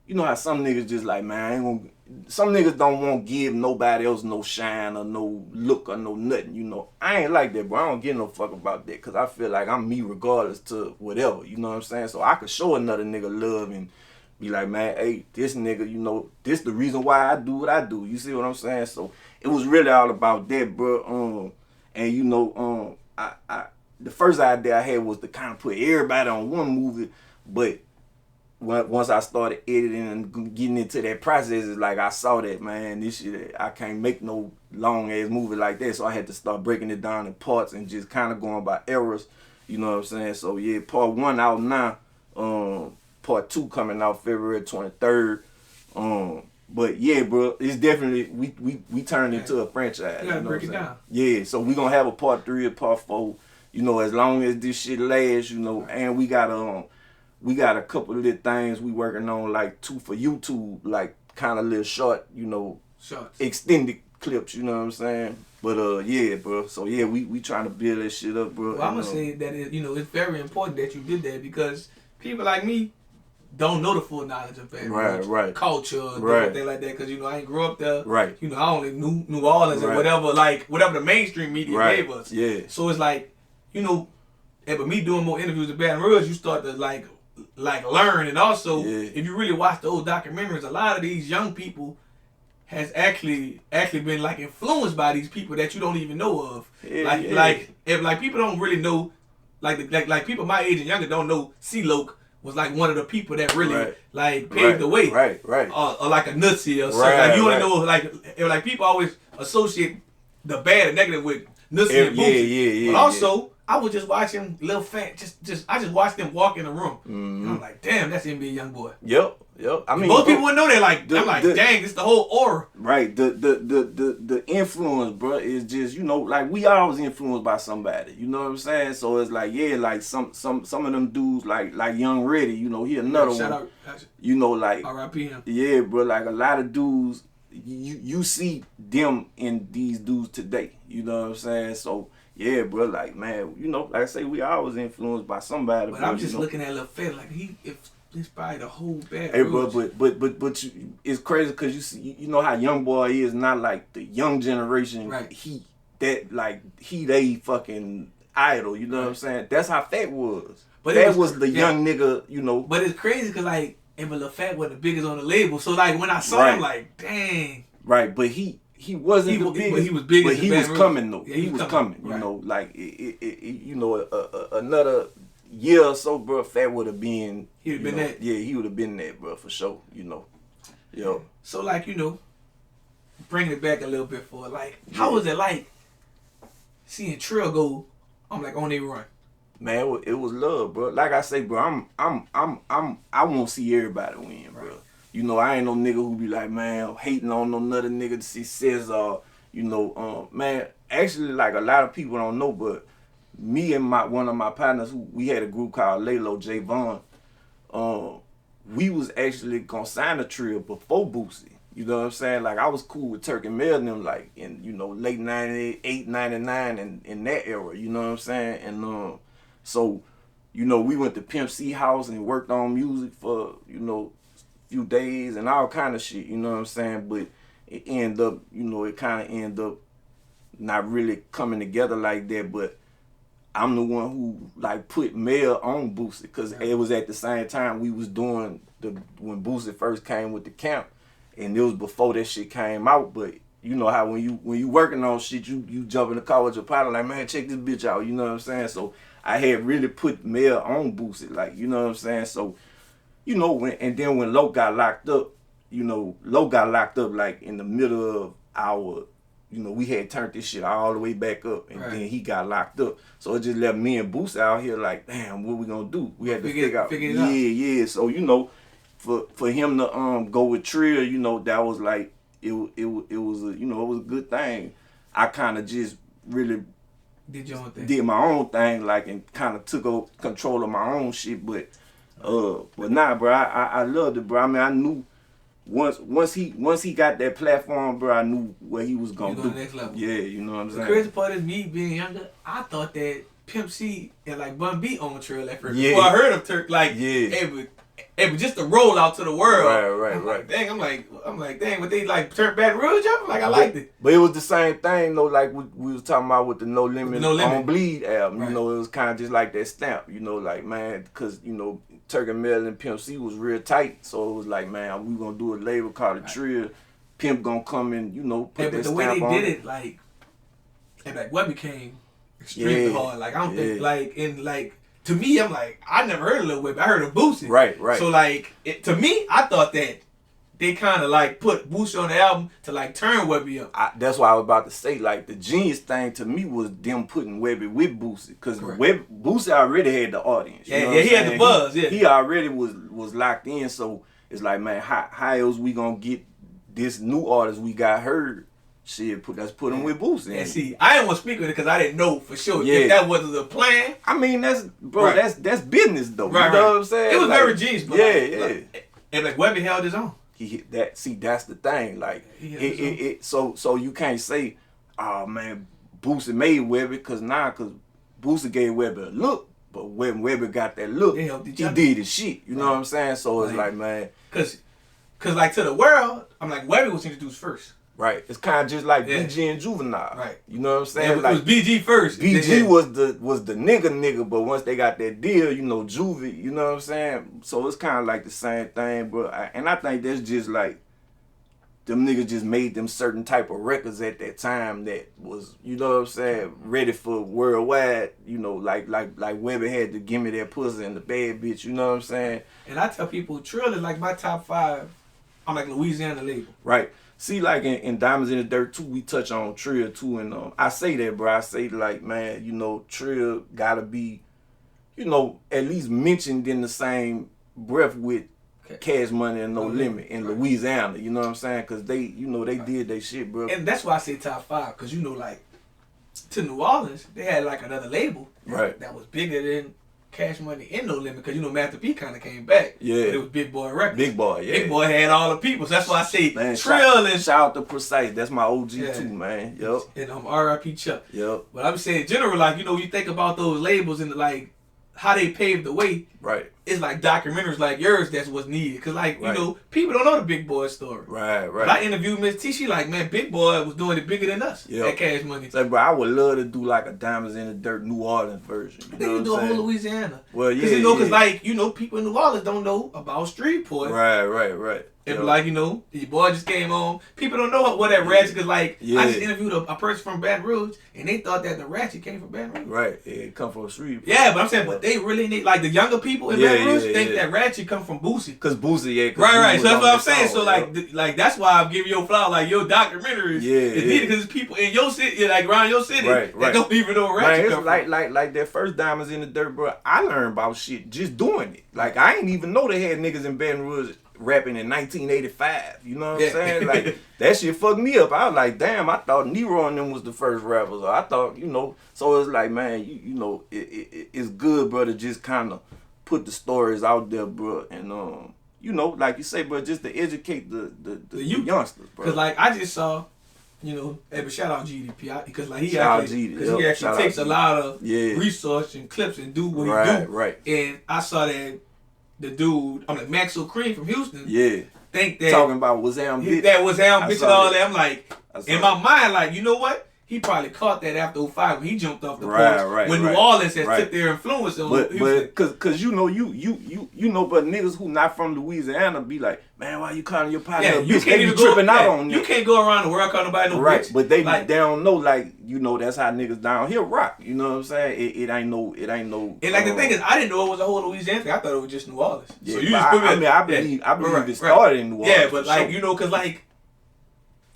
you know how some niggas just like, man, I ain't gonna, some niggas don't want to give nobody else no shine or no look or no nothing, you know. I ain't like that, bro. I don't give no fuck about that because I feel like I'm me regardless to whatever, you know what I'm saying? So I could show another nigga love and be like, man, hey, this nigga, you know, this the reason why I do what I do. You see what I'm saying? So it was really all about that, bro. And you know, I the first idea I had was to kind of put everybody on one movie, but once I started editing and getting into that process, it's like I saw that, man, this shit, I can't make no long ass movie like that. So I had to start breaking it down in parts and just kind of going by eras. You know what I'm saying? So yeah, part 1 out now. Part 2 coming out February 23rd. But yeah, bro, it's definitely we turned into a franchise. You gotta break it down. Yeah, so we gonna have a part 3 or part 4. You know, as long as this shit lasts, you know, and we got a couple of little things we working on, like 2 for YouTube, like kind of little short, you know, extended clips, you know what I'm saying? But yeah, bro. So yeah, we trying to build that shit up, bro. Well, I'm gonna say that you know, it's very important that you did that because people like me don't know the full knowledge of Baton Rouge culture and everything like that. Because you know, I ain't grew up there. Right. You know, I only knew New Orleans and whatever the mainstream media gave us. Yeah. So it's like, you know, but me doing more interviews at Baton Rouge, you start to like learn, and also if you really watch the old documentaries, a lot of these young people has actually been like influenced by these people that you don't even know of. If people don't really know, like people my age and younger don't know C-Loke was like one of the people that really paved the way. Or like a Nutsie or something. Like you only know like people always associate the bad and negative with Nutsie and Boosie. But also I was just watching Lil Fat, I just watched them walk in the room. Mm-hmm. And I'm like, damn, that's NBA young boy. Yep. I mean, most people wouldn't know that. Like, I'm like, dang, it's the whole aura. Right. The influence, bro, is just, you know, like we always influenced by somebody. You know what I'm saying? So it's like, yeah, like some of them dudes, like Young Reddy, you know, he another shout one. Out, you know, like R.I.P. him. Yeah, bro. Like a lot of dudes, you see them in these dudes today. You know what I'm saying? So. Yeah, bro, like, man, you know, like I say, we always influenced by somebody. But I'm just looking at Lil Fat, like, he's probably the whole bad. Hey, bro, but it's crazy because you know how Young Boy is not like the young generation. Right. He they fucking idol. You know what I'm saying? That's how Fat was. But Fat was the young nigga. You know. But it's crazy because like, and Lil Fat wasn't the biggest on the label. So like when I saw him, like, dang. Right, but he wasn't the biggest, but he was big. But he was coming though. Yeah, he was coming. You know, like you know, another year or so, bro. Fat would have been. He'd have been that. Yeah, he would have been that, bro, for sure. You know, yo. So like, you know, bringing it back a little bit for like, how was it like seeing Trill go? I'm like on a run. Man, it was love, bro. Like I say, bro, I want to see everybody win, bro. You know, I ain't no nigga who be like, man, hating on no another nigga to see Cesar. You know, man, actually, like a lot of people don't know, but me and one of my partners, we had a group called Lalo J. Vaughn. We was actually gonna sign a Trill before Boosie. You know what I'm saying? Like I was cool with Turk and Mel and them, like in, you know, late 98, 99 and in that era. You know what I'm saying? And so, you know, we went to Pimp C house and worked on music for, you know, few days and all kind of shit, you know what I'm saying? But it ended up, you know, it kind of ended up not really coming together like that. But I'm the one who like put Mel on Boosie because it was at the same time we was doing when Boosie first came with the camp, and it was before that shit came out. But you know how when you working on shit, you jump in the car with your partner like, man, check this bitch out, you know what I'm saying? So I had really put Mel on Boosie, like, you know what I'm saying? So. You know, when Lo got locked up, you know, Lo got locked up like in the middle of our, you know, we had turned this shit all the way back up, and then he got locked up. So it just left me and Boosie out here like, damn, what we gonna do? We had to figure it out. Yeah. So you know, for him to go with Trill, you know, that was like it was a, you know, it was a good thing. I kind of just really Did your own thing. Did my own thing, like, and kind of took control of my own shit. But nah, bro, I loved it, bro. I mean, I knew once he got that platform, bro, I knew what he was gonna do. The next level. Yeah, you know what I'm saying. The crazy part is me being younger. I thought that Pimp C and like Bun B on Trill at first. Yeah. Before I heard of Turk, like it was just a roll out to the world. Right. Like, dang, I'm like, dang, but they like turned Baton Rouge up. Like I liked it. But it was the same thing though, like we was talking about with the No Limit on Bleed album. Right. You know, it was kind of just like that stamp. You know, like man, because you know Turk and Mel and Pimp C was real tight, so it was like man, we gonna do a label called the Trill. Pimp gonna come and you know put that stamp on. The way they did it, like, and like what became extremely hard. Like I don't think like. To me, I'm like, I never heard of Lil Wayne. I heard of Boosie. Right. So, like, to me, I thought that they kind of, like, put Boosie on the album to, like, turn Webby up. That's what I was about to say. Like, the genius thing to me was them putting Webby with Boosie. Because Boosie already had the audience. You know he had the buzz, He already was locked in. So, it's like, man, how else we going to get this new artist we got heard? Shit, let's put him with Boosie. And see, I didn't want to speak with it because I didn't know for sure if that wasn't the plan. I mean, that's business though. You know what I'm saying? It was very genius, but and like Webby held his own. He hit that. See, that's the thing. Like so you can't say, oh man, Boosie made Webby because Boosie gave Webby a look, but when Webby got that look, he did his shit. You know what I'm saying? So it's like man, because like to the world, I'm like Webby was introduced first. Right, it's kind of just like BG and Juvenile. Right, you know what I'm saying? Yeah, like, it was BG first. BG was the nigga, but once they got that deal, you know, Juvie, you know what I'm saying? So it's kind of like the same thing, bro. And I think that's just like them niggas just made them certain type of records at that time that was, you know what I'm saying, ready for worldwide. You know, like Webby had to Give Me That Pussy and The Bad Bitch. You know what I'm saying? And I tell people, Trill is like my top 5. I'm like Louisiana label. Right. See, like in Diamonds in the Dirt too, we touch on Trill too, and I say that, bro. I say like, man, you know, Trill gotta be, you know, at least mentioned in the same breath with Cash Money and No Limit in Louisiana. You know what I'm saying? Because they, you know, they did their shit, bro. And that's why I say top 5, because you know, like to New Orleans, they had like another label that was bigger than Cash Money and No Limit, because you know Master P kind of came back. Yeah, but it was Big Boy Records. Big Boy, yeah. Big Boy had all the people, so that's why I say Trill and shout out to Precise. That's my OG too, man. Yep. And R.I.P. Chuck. Yep. But I'm saying in general, like you know, you think about those labels and like how they paved the way. Right. It's like documentaries like yours that's what's needed. Cause like, you know, people don't know the Big Boy story. Right. But I interviewed Miss T, she like, man, Big Boy was doing it bigger than us at Cash Money. So, bro, I would love to do like a Diamonds in the Dirt New Orleans version. I think you do a whole Louisiana. Well, yeah. Cause you know, cause like, you know, people in New Orleans don't know about Streetport. Right. And like, you know, your boy just came home. People don't know what that ratchet, cause like, I just interviewed a person from Baton Rouge, and they thought that the ratchet came from Baton Rouge. Right, it come from Street. Yeah, but I'm saying, but they really need, like the younger people in Baton Rouge think that ratchet come from Boosie. Cause Boosie, Right. So that's what I'm saying. So like that's why I'm giving your flower. Like your documentary is needed because there's people in your city, like around your city, that don't even know ratchet come from. Like that first Diamonds in the Dirt, bro. I learned about shit just doing it. Like I ain't even know they had niggas in Baton Rouge rapping in 1985. You know what I'm saying? Like that shit fucked me up. I was like, damn, I thought Nero and them was the first rappers. Or I thought, you know, so it's like, man, you know, it's good, bro, to just kind of put the stories out there, bro, and you know, like you say, bro, just to educate the youngsters, bro. Cause like I just saw, you know, shout out GDP because like he actually takes a lot of research and clips and do what he do. Right. And I saw that the dude, I'm like Maxwell Cream from Houston. Yeah. Think that talking about was Am Bitch. That was Am Bitch and all that. I'm like, in my mind, like, you know what? He probably caught that after 05 when he jumped off the porch. When New Orleans has took their influence on but cause you know you know, but niggas who not from Louisiana be like, man, why you calling your partner a bitch? They be tripping out on you. You can't go around the world calling nobody no bitch. But they don't know, like, you know, that's how niggas down here rock. You know what I'm saying? It ain't no. And like the thing is, I didn't know it was a whole Louisiana thing. I thought it was just New Orleans. Yeah, so you just put me. I believe it started in New Orleans. Yeah, but like you know, cause like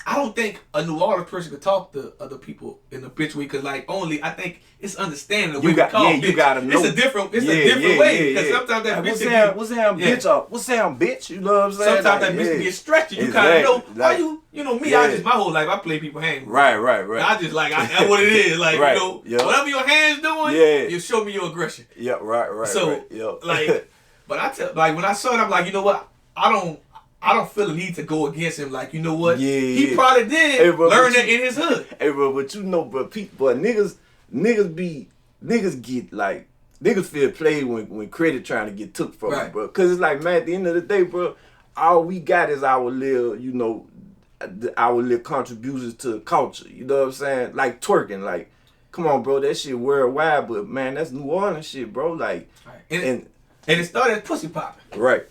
I don't think a New Orleans person could talk to other people in a bitch way, cause like only I think it's understanding the way we call bitch. You gotta know. It's a different way. Cause sometimes that bitch what's that bitch up? What's that bitch? You know what I'm saying? Sometimes that bitch get stretchy. You kind of know why you know me. I just my whole life I play people hands. Right. I just like that's what it is. Like right. you know, whatever your hands doing, you show me your aggression. Yeah, right. So like, but I tell like when I saw it, I'm like, you know what? I don't feel the need to go against him. Like, you know what? He probably did learn that in his hood. Hey, bro, but you know, but niggas get like, niggas feel played when credit trying to get took from them, bro. Cause it's like, man, at the end of the day, bro, all we got is our little, you know, our little contributions to culture. You know what I'm saying? Like twerking, like, come on, bro, that shit worldwide, but man, that's New Orleans shit, bro. Like, and it started as pussy popping. Right.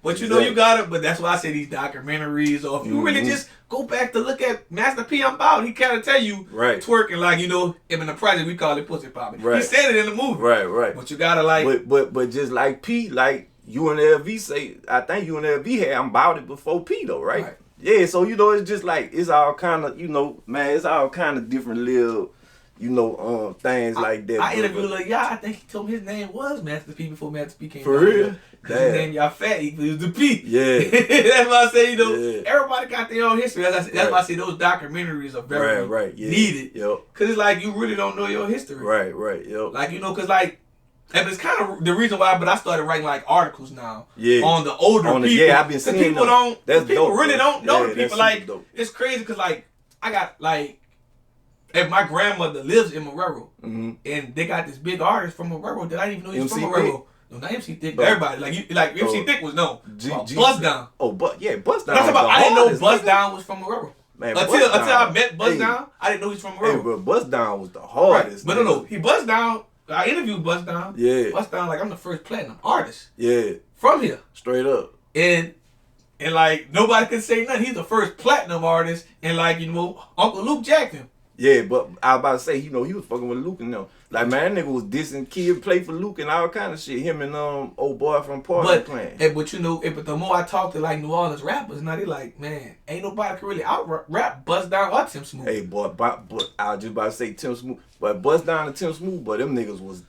But you know you got it, but that's why I say these documentaries, or if you really just go back to look at Master P, I'm about, he kind of tell you twerking, like, you know, in the project we call it pussy popping. He said it in the movie. Right. But you gotta like, but just like P, like UNLV say, I think UNLV had I'm about it before P though, right? Yeah, so you know it's just like it's all kind of, you know, man, it's all kind of different little, you know, things like that. I interviewed Lil I think he told me his name was Master P before Master P came. For real? His name y'all fat, he was the P. Yeah. That's why I say, you know, everybody got their own history. That's why I say those documentaries are very needed. Cause it's like you really don't know your history. Right. Like, you know, cause like, and it's kind of the reason why, but I started writing like articles now on the older people. Yeah, I've been seeing people them. People really don't know the people. Like, it's crazy cause like, I got like, and my grandmother lives in Marrero, and they got this big artist from Marrero that I didn't even know he was from Marrero. No, not MC Thick, but everybody. Like MC Thick was known. Buzz Down. Buzz Down. I didn't know Buzz Down was from Marrero. Until I met Buzz Down, I didn't know he's from Marrero. Hey, bro, Buzz Down was the hardest. But no, he Buzz Down. I interviewed Buzz Down. Yeah. Buzz Down, like I'm the first platinum artist. Yeah. From here. Straight up. And like nobody could say nothing. He's the first platinum artist, and like, you know, Uncle Luke jacked him. Yeah, but I was about to say, you know, he was fucking with Luke and them. Like, man, that nigga was dissing Kid, play for Luke and all kind of shit. Him and old boy from Party playing. But you know, but the more I talk to like New Orleans rappers, now they like, man, ain't nobody can really out rap Buzz Down or Tim Smooth. Hey, boy, but I was just about to say Tim Smooth, but Buzz Down and Tim Smooth, but them niggas was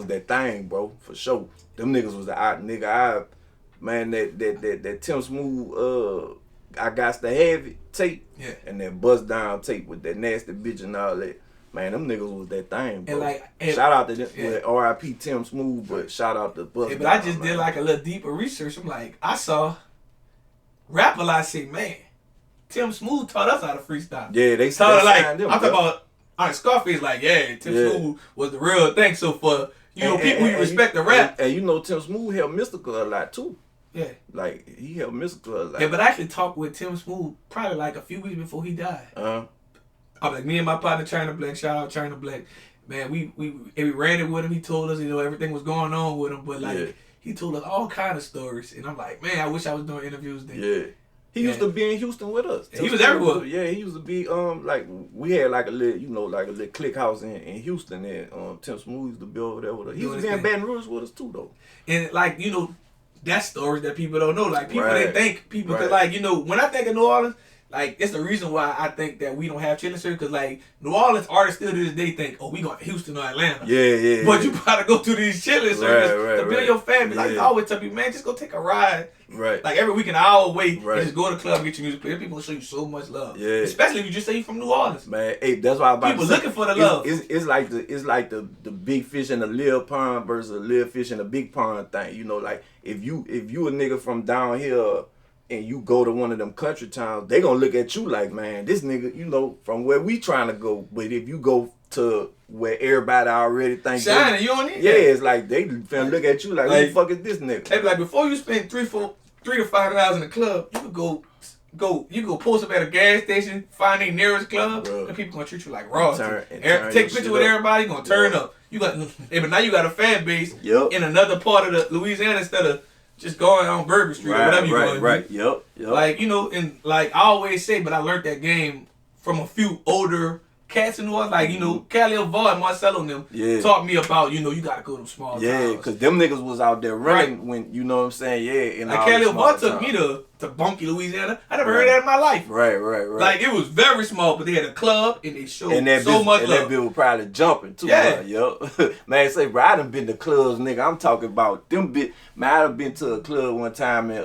that thing, bro, for sure. Them niggas was the nigga. That Tim Smooth, I got to have it tape, and that Buzz Down tape with that nasty bitch and all that. Man, them niggas was that thing, bro. And shout out to them, R.I.P. Tim Smooth, but shout out to Buzz Down. But I just did like a little deeper research. I'm like, I saw Rap-A Lot say, man, Tim Smooth taught us how to freestyle. Yeah, they taught like them, I'm talking about Scarface, like, Tim Smooth was the real thing. So for people who respect the rap, and you know Tim Smooth helped Mystical a lot too. Yeah. Like, he helped Mystical a lot. Yeah, but I actually talked with Tim Smooth probably like a few weeks before he died. I'm like, me and my partner China Black, shout out China Black. Man, we ran it with him. He told us, you know, everything was going on with him. But like, he told us all kind of stories. And I'm like, man, I wish I was doing interviews then. Yeah. He used to be in Houston with us. He was everywhere. Yeah, he used to be, like, we had like a little, you know, like a little click house in Houston. And Tim Smooth used to be over there with us. He was in Baton Rouge with us too, though. And like, you know, that's stories that people don't know. Like, people didn't think, cause like, you know, when I think of New Orleans, like, it's the reason why I think that we don't have chilling service, because like New Orleans artists still to this day think, oh, we going to Houston or Atlanta. Yeah. But you gotta go to these chilling services to build your family. Like, I always tell people, man, just go take a ride. Right. Like every week an hour away, and just go to the club and get your music played. People will show you so much love. Yeah. Especially if you just say you from New Orleans. Man, hey, that's why I'm about people to say, looking for the love. It's like the big fish in the little pond versus the little fish in the big pond thing. You know, like if you a nigga from down here and you go to one of them country towns, they gonna look at you like, man, this nigga, you know, from where we trying to go. But if you go to where everybody already think shining, you don't need that. It's like they finna look at you like, who the fuck is this nigga? They be like, before you spend $3 to $5 in the club, you could go post up at a gas station, find the nearest club, and people gonna treat you like raw. Take a picture with everybody, gonna turn up. You got, but now you got a fan base in another part of the Louisiana instead of just going on Bourbon Street or whatever you going to do. Yep. Like, you know, and like I always say, but I learned that game from a few older cats in New Orleans, like, you know, Cali Avoid, Marcelo and them taught me about, you know, you gotta go to them small towns. Yeah, because them niggas was out there running when, you know what I'm saying, in like Cali Avoid took me to Bunkie, Louisiana. I never heard that in my life. Right. Like, it was very small, but they had a club and they showed much love. And that bitch was probably jumping too. Man, say, bro, I done been to clubs, nigga. I'm talking about them man, I done been to a club one time in,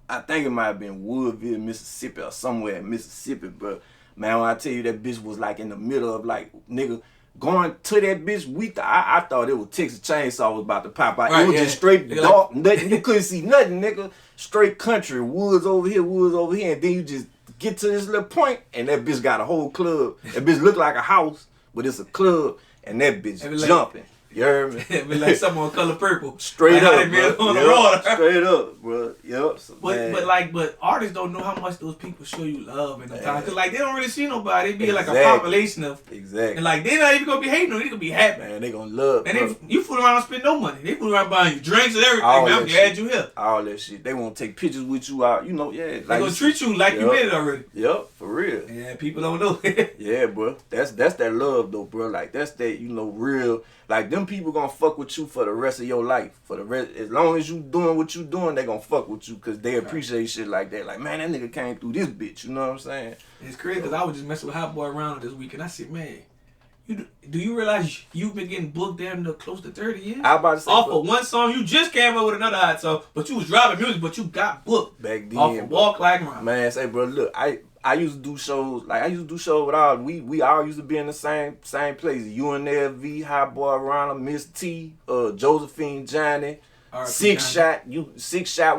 I think it might have been Woodville, Mississippi or somewhere in Mississippi, bro. Man, when I tell you that bitch was like in the middle of like, nigga, going to that bitch, I thought it was Texas Chainsaw was about to pop out. It was just straight dark, nothing. You couldn't see nothing, nigga. Straight country, woods over here, and then you just get to this little point, and that bitch got a whole club. That bitch look like a house, but it's a club, and that bitch jumping. You heard me? It be like something on Color Purple. Straight like up, bro. On the water. Straight up, bro. Yep. So, but artists don't know how much those people show you love in the time. Cause like they don't really see nobody. It be like a population of and like they not even gonna be hating on. They gonna be happy. Man, they gonna love. And you fool around and spend no money. They fool around buying you drinks and everything. Man, I'm glad you here. All that shit. They wanna take pictures with you out. You know, They gonna treat you like you did it already. Yep, for real. Yeah, people don't know. Yeah, bro. That's that love though, bro. Like that's that, you know, real. Like them people gonna fuck with you for the rest of your life. For the rest, as long as you doing what you doing, they gonna fuck with you because they appreciate shit like that. Like, man, that nigga came through this bitch. You know what I'm saying? It's crazy because I was just messing with Hot Boy around this week, and I said, man, do you realize you've been getting booked damn near close to 30 years? I about to say, off of one song, you just came up with another hot song, but you was driving music, but you got booked back then. Off of Walk Like Mine. Man, say, bro, look, I used to do shows, with all, we all used to be in the same place. UNLV, Hot Boy Ronald, Miss T, Josephine, Johnny, Six Shot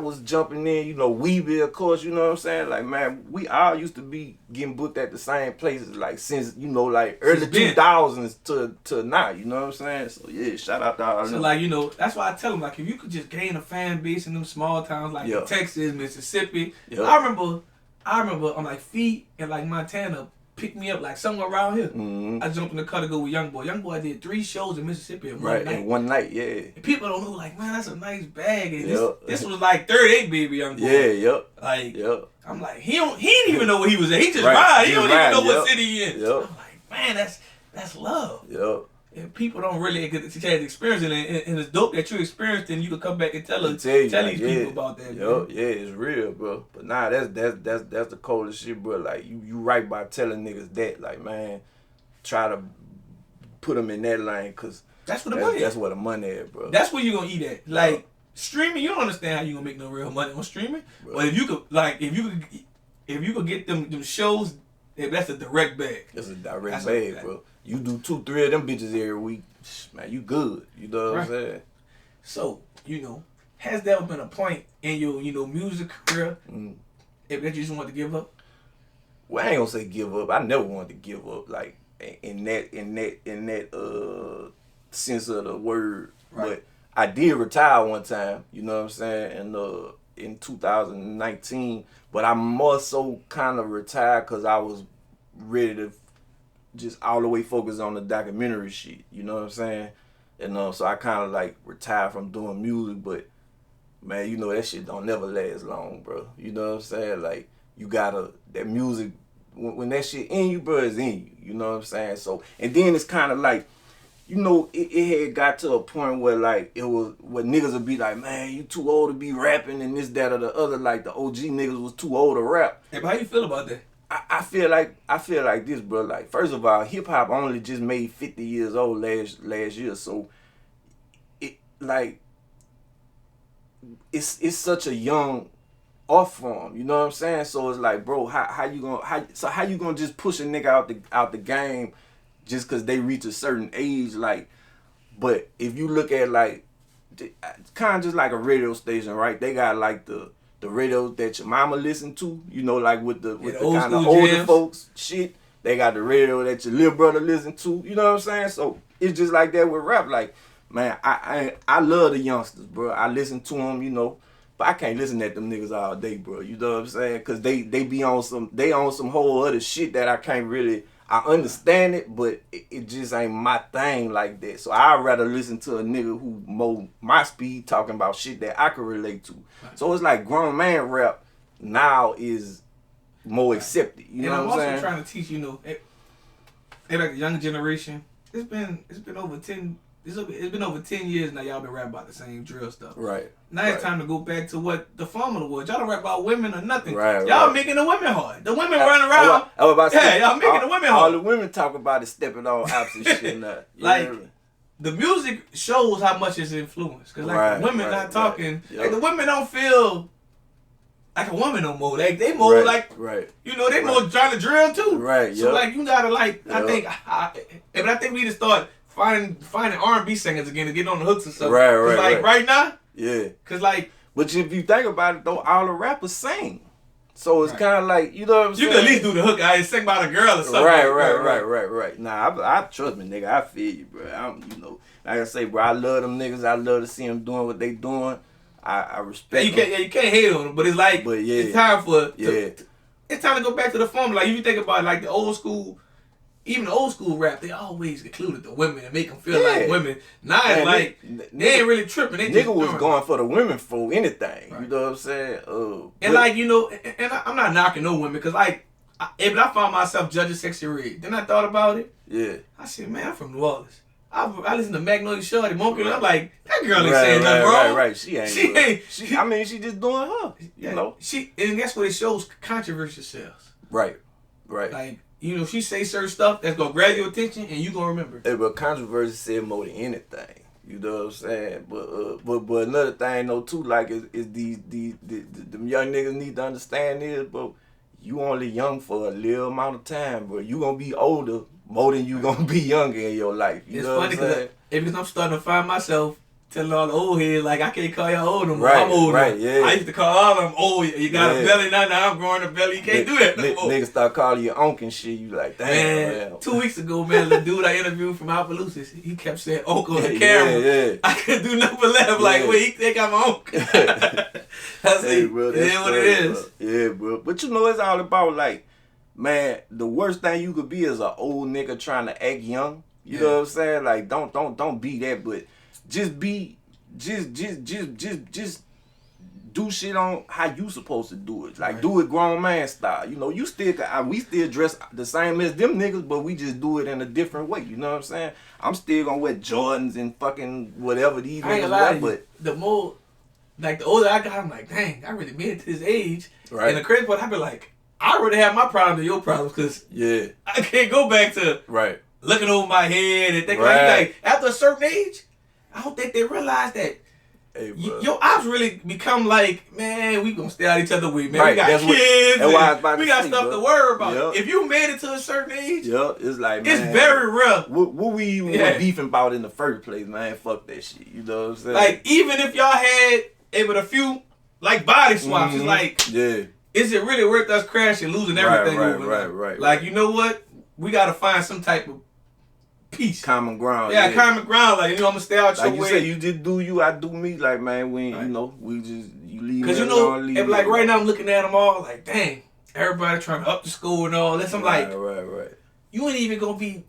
was jumping in, you know, Weeville, of course, you know what I'm saying? Like, man, we all used to be getting booked at the same places, like, since, you know, like, early 2000s to now, you know what I'm saying? So, yeah, shout out to all them. So, like, you know, that's why I tell them, like, if you could just gain a fan base in them small towns, like Texas, Mississippi. I remember on like Feet and like Montana picked me up like somewhere around here. Mm-hmm. I jumped in the car to go with Young Boy. Young Boy did 3 shows in Mississippi in one night. In one night, yeah. And people don't know, like, man, that's a nice bag. And this was like 38, baby, Young Boy. Yeah, Like, I'm like, he didn't even know where he was at. He just ride. He don't even know what city he in. I'm like, man, that's love. Yep. And people don't really get to experience it, and it's dope that you experienced it, and you can come back and tell these people about that. Yeah, it's real, bro. But nah, that's the coldest shit, bro. Like you right by telling niggas that, like, man, try to put them in that lane, cause that's where the money. That's where the money is, bro. That's where you gonna eat at. Like streaming, you don't understand how you gonna make no real money on streaming. Bro. But if you could get them shows, that's a direct bag. That's a direct bag, bro. You do 2-3 of them bitches every week, man, you good. You know what I'm saying? So, you know, has there been a point in your, you know, music career that you just wanted to give up? Well, I ain't gonna say give up. I never wanted to give up, like in that sense of the word. Right. But I did retire one time, you know what I'm saying, and in 2019. But I more so kind of retired because I was ready to just all the way focus on the documentary shit, you know what I'm saying? And so I kind of like retired from doing music, but man, you know that shit don't never last long, bro. You know what I'm saying? Like you gotta, that music, when that shit in you, bro, it's in you. You know what I'm saying? So, and then it's kind of like, you know, it had got to a point where like it was, where niggas would be like, man, you too old to be rapping and this, that, or the other. Like the OG niggas was too old to rap. Hey, but how you feel about that? I feel like this, bro. Like, first of all, hip hop only just made 50 years old last year, so it like it's such a young art form. You know what I'm saying? So it's like, bro, how you gonna just push a nigga out the game just because they reach a certain age? Like, but if you look at like kind of just like a radio station, right? They got like the radio that your mama listen to, you know, like with the kind of older folks shit. They got the radio that your little brother listen to, you know what I'm saying? So it's just like that with rap. Like, man, I love the youngsters, bro. I listen to them, you know, but I can't listen at them niggas all day, bro. You know what I'm saying? Cause they be on some whole other shit that I can't really. I understand it, but it just ain't my thing like that. So I'd rather listen to a nigga who more my speed talking about shit that I could relate to. Right. So it's like grown man rap now is more accepted. You know what I'm saying? I'm also trying to teach, you know, like the younger generation, it's been over 10. It's been over 10 years now. Y'all been rapping about the same drill stuff. Right. Now it's time to go back to what the formula was. Y'all don't rap about women or nothing. Right. Y'all making the women hard. The women running around. I was about to say, y'all making the women hard. All the women talk about is stepping on opposite shit now. Like, the music shows how much it's influenced. Because, like, the women not talking. Yep. Like, the women don't feel like a woman no more. Like, they more you know, they more trying to drill too. Right, So, like, you gotta, like, I think we need to start finding R&B singers again to get on the hooks and stuff. Right now. Yeah. Cause like. But if you think about it though, all the rappers sing. So it's kind of like, you know what I'm saying? You can at least do the hook. I sing about a girl or something. Right. Nah, I trust me, nigga. I feel you, bro. You know, like I say, bro, I love them niggas. I love to see them doing what they doing. I respect them. You can't hate on them, but it's like, it's time for, it's time to go back to the formula. Like, if you think about like the old school, even the old school rap, they always included the women and make them feel like women. Now it's like, they ain't really tripping. They nigga was going for the women for anything. Right. You know what I'm saying? And like, you know, and I'm not knocking no women, because like, if I found myself judging Sexy Red, then I thought about it. Yeah. I said, man, I'm from New Orleans. I listen to Magnolia Shorty, Monkey, and I'm like, that girl ain't saying nothing wrong. Right. She ain't. I mean, she just doing her. You know. And that's what it shows. Controversy sells. Right. Like, you know, she say certain stuff that's gonna grab your attention, and you gonna remember. Hey, but controversy said more than anything. You know what I'm saying? But another thing though too, like is them young niggas need to understand this, but you only young for a little amount of time, bro. You gonna be older more than you gonna be younger in your life. You know funny what I'm saying? Because I'm starting to find myself telling all the old heads, like, I can't call y'all old no more. I'm older. Right, yeah. I used to call all of them old. You got a belly now I'm growing a belly. You can't do that no more. Niggas start calling you uncle and shit. You like, damn, man. 2 weeks ago, man, the dude I interviewed from Opelousas, he kept saying uncle on the camera. Yeah. I couldn't do nothing but laugh. Like, wait, he think I'm uncle. I say, bro, it is what it is. Yeah, bro. But you know, it's all about, like, man, the worst thing you could be is an old nigga trying to act young. You know what I'm saying? Like, don't be that, but just be... Just do shit on how you supposed to do it. Like, do it grown man style. You know, we still dress the same as them niggas, but we just do it in a different way. You know what I'm saying? I'm still gonna wear Jordans and fucking whatever these niggas wear, but the more, like, the older I got, I'm like, dang, I really made it to this age. Right. And the crazy part, I be like, I already have my problems and your problems, because I can't go back to looking over my head and thinking like, after a certain age, I don't think they realize that your ops really become like, man, we gonna stay out each other way, man. We got kids, we got stuff to worry about. Yep. If you made it to a certain age, it's like, man, it's very rough. What we even were beefing about in the first place, man? Fuck that shit. You know what I'm saying? Like, even if y'all had a few like body swaps, it's like, is it really worth us crashing, losing everything over? Right. Like, you know what? We gotta find some type of peace. Common ground. Common ground. Like, you know, I'm gonna stay out your way. Like you say, you just do you, I do me. Like, man, we you know, we just, you leave me because you know, if, like, right now I'm looking at them all, like, dang, everybody trying to up the school and all this. I'm like, you ain't even gonna be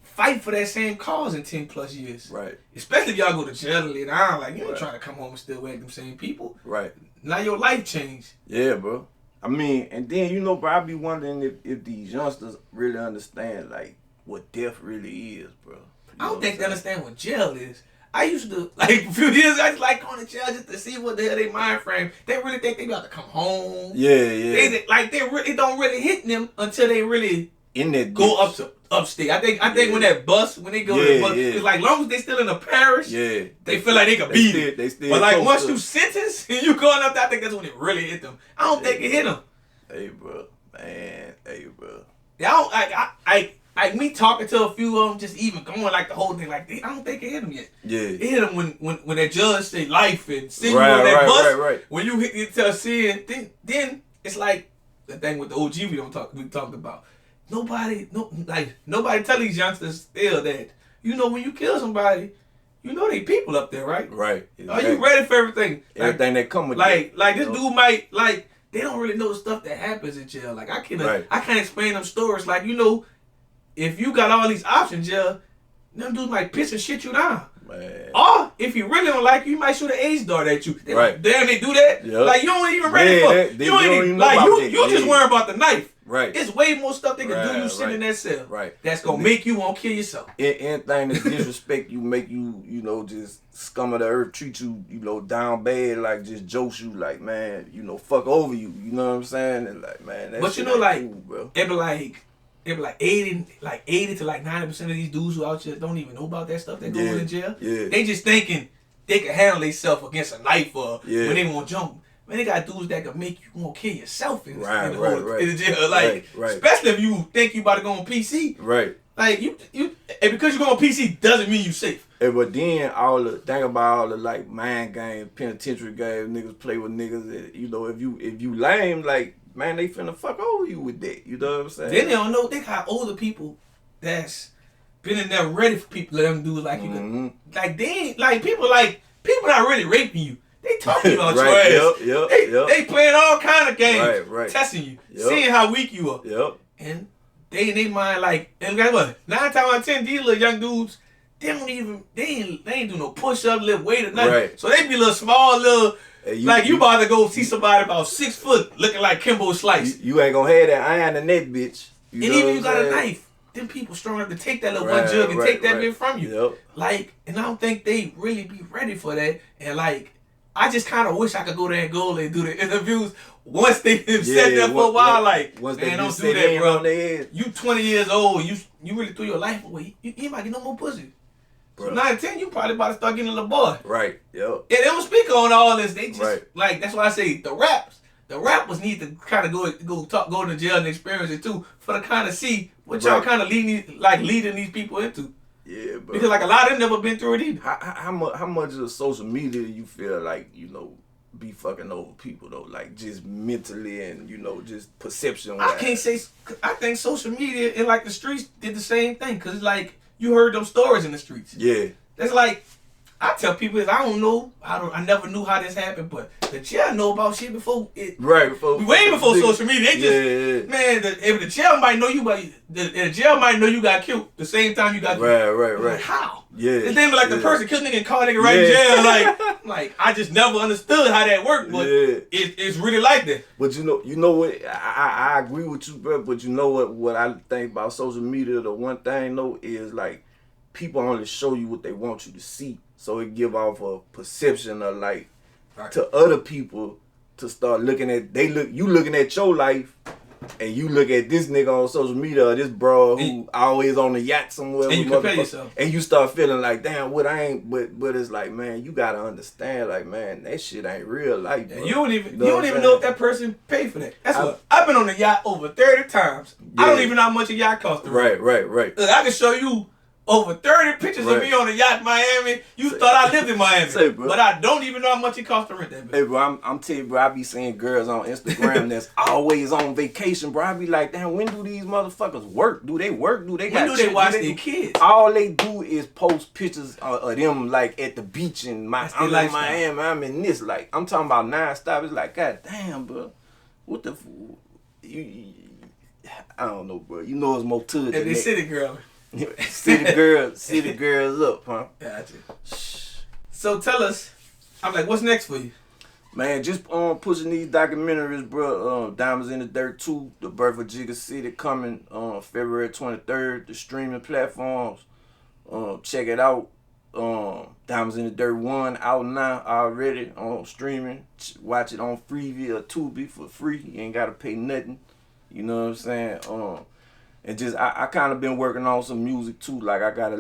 fighting for that same cause in 10 plus years. Right. Especially if y'all go to jail later on. Like, you ain't trying to come home and still whack them same people. Right. Now your life changed. Yeah, bro. I mean, and then, you know, bro, I be wondering if these youngsters really understand, like, what death really is, bro. I don't think they understand what jail is. I used to, like, a few years ago, I just like going to jail just to see what the hell they mind frame. They really think they got to come home. Yeah. It don't really hit them until they really in that go up to upstate. I think when that bus, when they go to the bus, it's like, long as they still in the parish, they feel like they can beat it. They still but like, once you sentence and you going up there, I think that's when it really hit them. I don't think it hit them. Hey, bro. Man. Hey, bro. Like, me talking to a few of them, just even going like the whole thing, like, I don't think it hit them yet. Yeah. It hit them when that judge say life and see you on that bus. Right. When you hit into seeing, then it's like the thing with the OG we talked about. Nobody tell these youngsters still that, you know, when you kill somebody, you know they people up there, right? Right. Exactly. Are you ready for everything? Everything that come with like this dude might, like, they don't really know the stuff that happens in jail. Like, I can't explain them stories. Like, you know, if you got all these options, them dudes might piss and shit you down. Man. Or if you really don't like you might shoot an age dart at you. Like, damn, they do that. Yep. Like, you don't even ready for it. You just worry about the knife. Right. It's way more stuff they can do you sitting in that cell. Right. That's gonna make you want to kill yourself. Anything that disrespect you, make you, just scum of the earth, treat you, down bad, like just jokes you, like, man, fuck over you. You know what I'm saying? And like, man, that but shit like, cool, bro. it be like 80 to like 90% of these dudes who out here don't even know about that stuff that goes in jail. Yeah. They just thinking they can handle themselves against a knife or when they want to jump. Man, they got dudes that can make you want to kill yourself in the jail. Like, especially if you think you about to go on PC. Right. Like, you and because you go on PC doesn't mean you safe. But then think about all the like mind games, penitentiary games, niggas play with niggas. That, if you lame, like, man, they finna fuck over you with that. You know what I'm saying? Then they don't know. They got older people that's been in there ready for people let them do like you. Like they ain't like people not really raping you. They talking about your ass. They playing all kind of games, testing you, seeing how weak you are. Yep. And they in their mind like, and guess what? 9 times out of 10, these little young dudes, they ain't do no push up, lift weight or nothing. Right. So they be little small little. You about to go see somebody about 6 foot looking like Kimbo Slice. You ain't gonna have that iron in that bitch. And even if you got a knife, them people strong enough to take that little one jug and take that bit from you. Yep. Like, and I don't think they really be ready for that. And like, I just kind of wish I could go there and go and do the interviews once they've sat there for a while. Like, man, don't do that, bro. You 20 years old, you really threw your life away. You might get no more pussy. Bro. So 9 10, you probably about to start getting a little boy. Right, yep. And they don't speak on all this. They just, like, that's why I say the rappers need to kind of go to jail and experience it too, for to kind of see what y'all kind of leading these people into. Yeah, bro. Because like a lot of them never been through it either. How much of social media you feel like, be fucking over people though? Like just mentally and, just perception. I can't say, I think social media and like the streets did the same thing. Cause like you heard them stories in the streets. Yeah. That's like, I tell people I don't know. I never knew how this happened, but the jail know about shit before it. Right, before. Way before social media. They just man, if the jail might know you, but the jail might know you got killed the same time you got killed. Right. Like, how? Yeah. It's then like the person killed nigga and called nigga right in jail. Like I just never understood how that worked, but it's really like that. But you know what? I agree with you, bro. But you know what I think about social media? The one thing though is like people only show you what they want you to see. So it give off a perception of like to other people to start looking at you looking at your life and you look at this nigga on social media or this bro who always on the yacht somewhere and you compare yourself and you start feeling like damn what I ain't but it's like man you gotta understand like man that shit ain't real life bro. You don't even know if that person paid for that. That's what I've been on the yacht over 30 times. I don't even know how much a yacht costs. Right. Look, I can show you over 30 pictures of me on the yacht in Miami. You thought I lived in Miami. But I don't even know how much it costs to rent that bitch. Hey, bro, I'm telling you, bro, I be seeing girls on Instagram that's always on vacation, bro. I be like, damn, when do these motherfuckers work? Do they work? When do they watch their kids? All they do is post pictures of them, like, at the beach in I'm in Miami. I'm in this. Like, I'm talking about nonstop. It's like, god damn, bro. What the... I don't know, bro. You know it's more to it than they city girl. City girls up, huh? Gotcha. So tell us, I'm like, what's next for you? Man, just pushing these documentaries, bro. Diamonds in the Dirt 2, The Birth of Jigga City, coming on February 23rd, the streaming platforms. Check it out. Diamonds in the Dirt 1 out now already on streaming. Watch it on Freevee or Tubi for free. You ain't gotta pay nothing. You know what I'm saying? And just I kind of been working on some music too. Like I got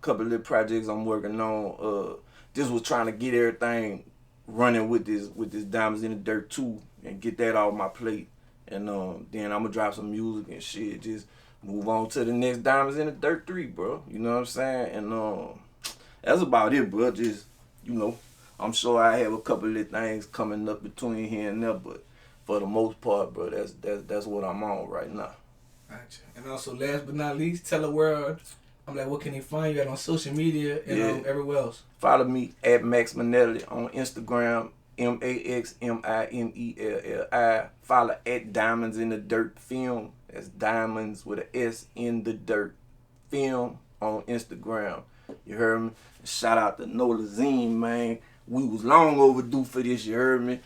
couple of projects I'm working on. Just was trying to get everything running with this Diamonds in the Dirt 2 and get that off my plate. And then I'm gonna drop some music and shit. Just move on to the next Diamonds in the Dirt 3, bro. You know what I'm saying? And that's about it, bro. Just I'm sure I have a couple of things coming up between here and there, but for the most part, bro, that's what I'm on right now. Gotcha. And also, last but not least, tell the world, I'm like, what can they find you at on social media and everywhere else? Follow me at Max Manelli on Instagram, MaxMenelli. Follow at Diamonds in the Dirt Film. That's Diamonds with an S in the Dirt Film on Instagram. You heard me? Shout out to Nolazine, man. We was long overdue for this, you heard me?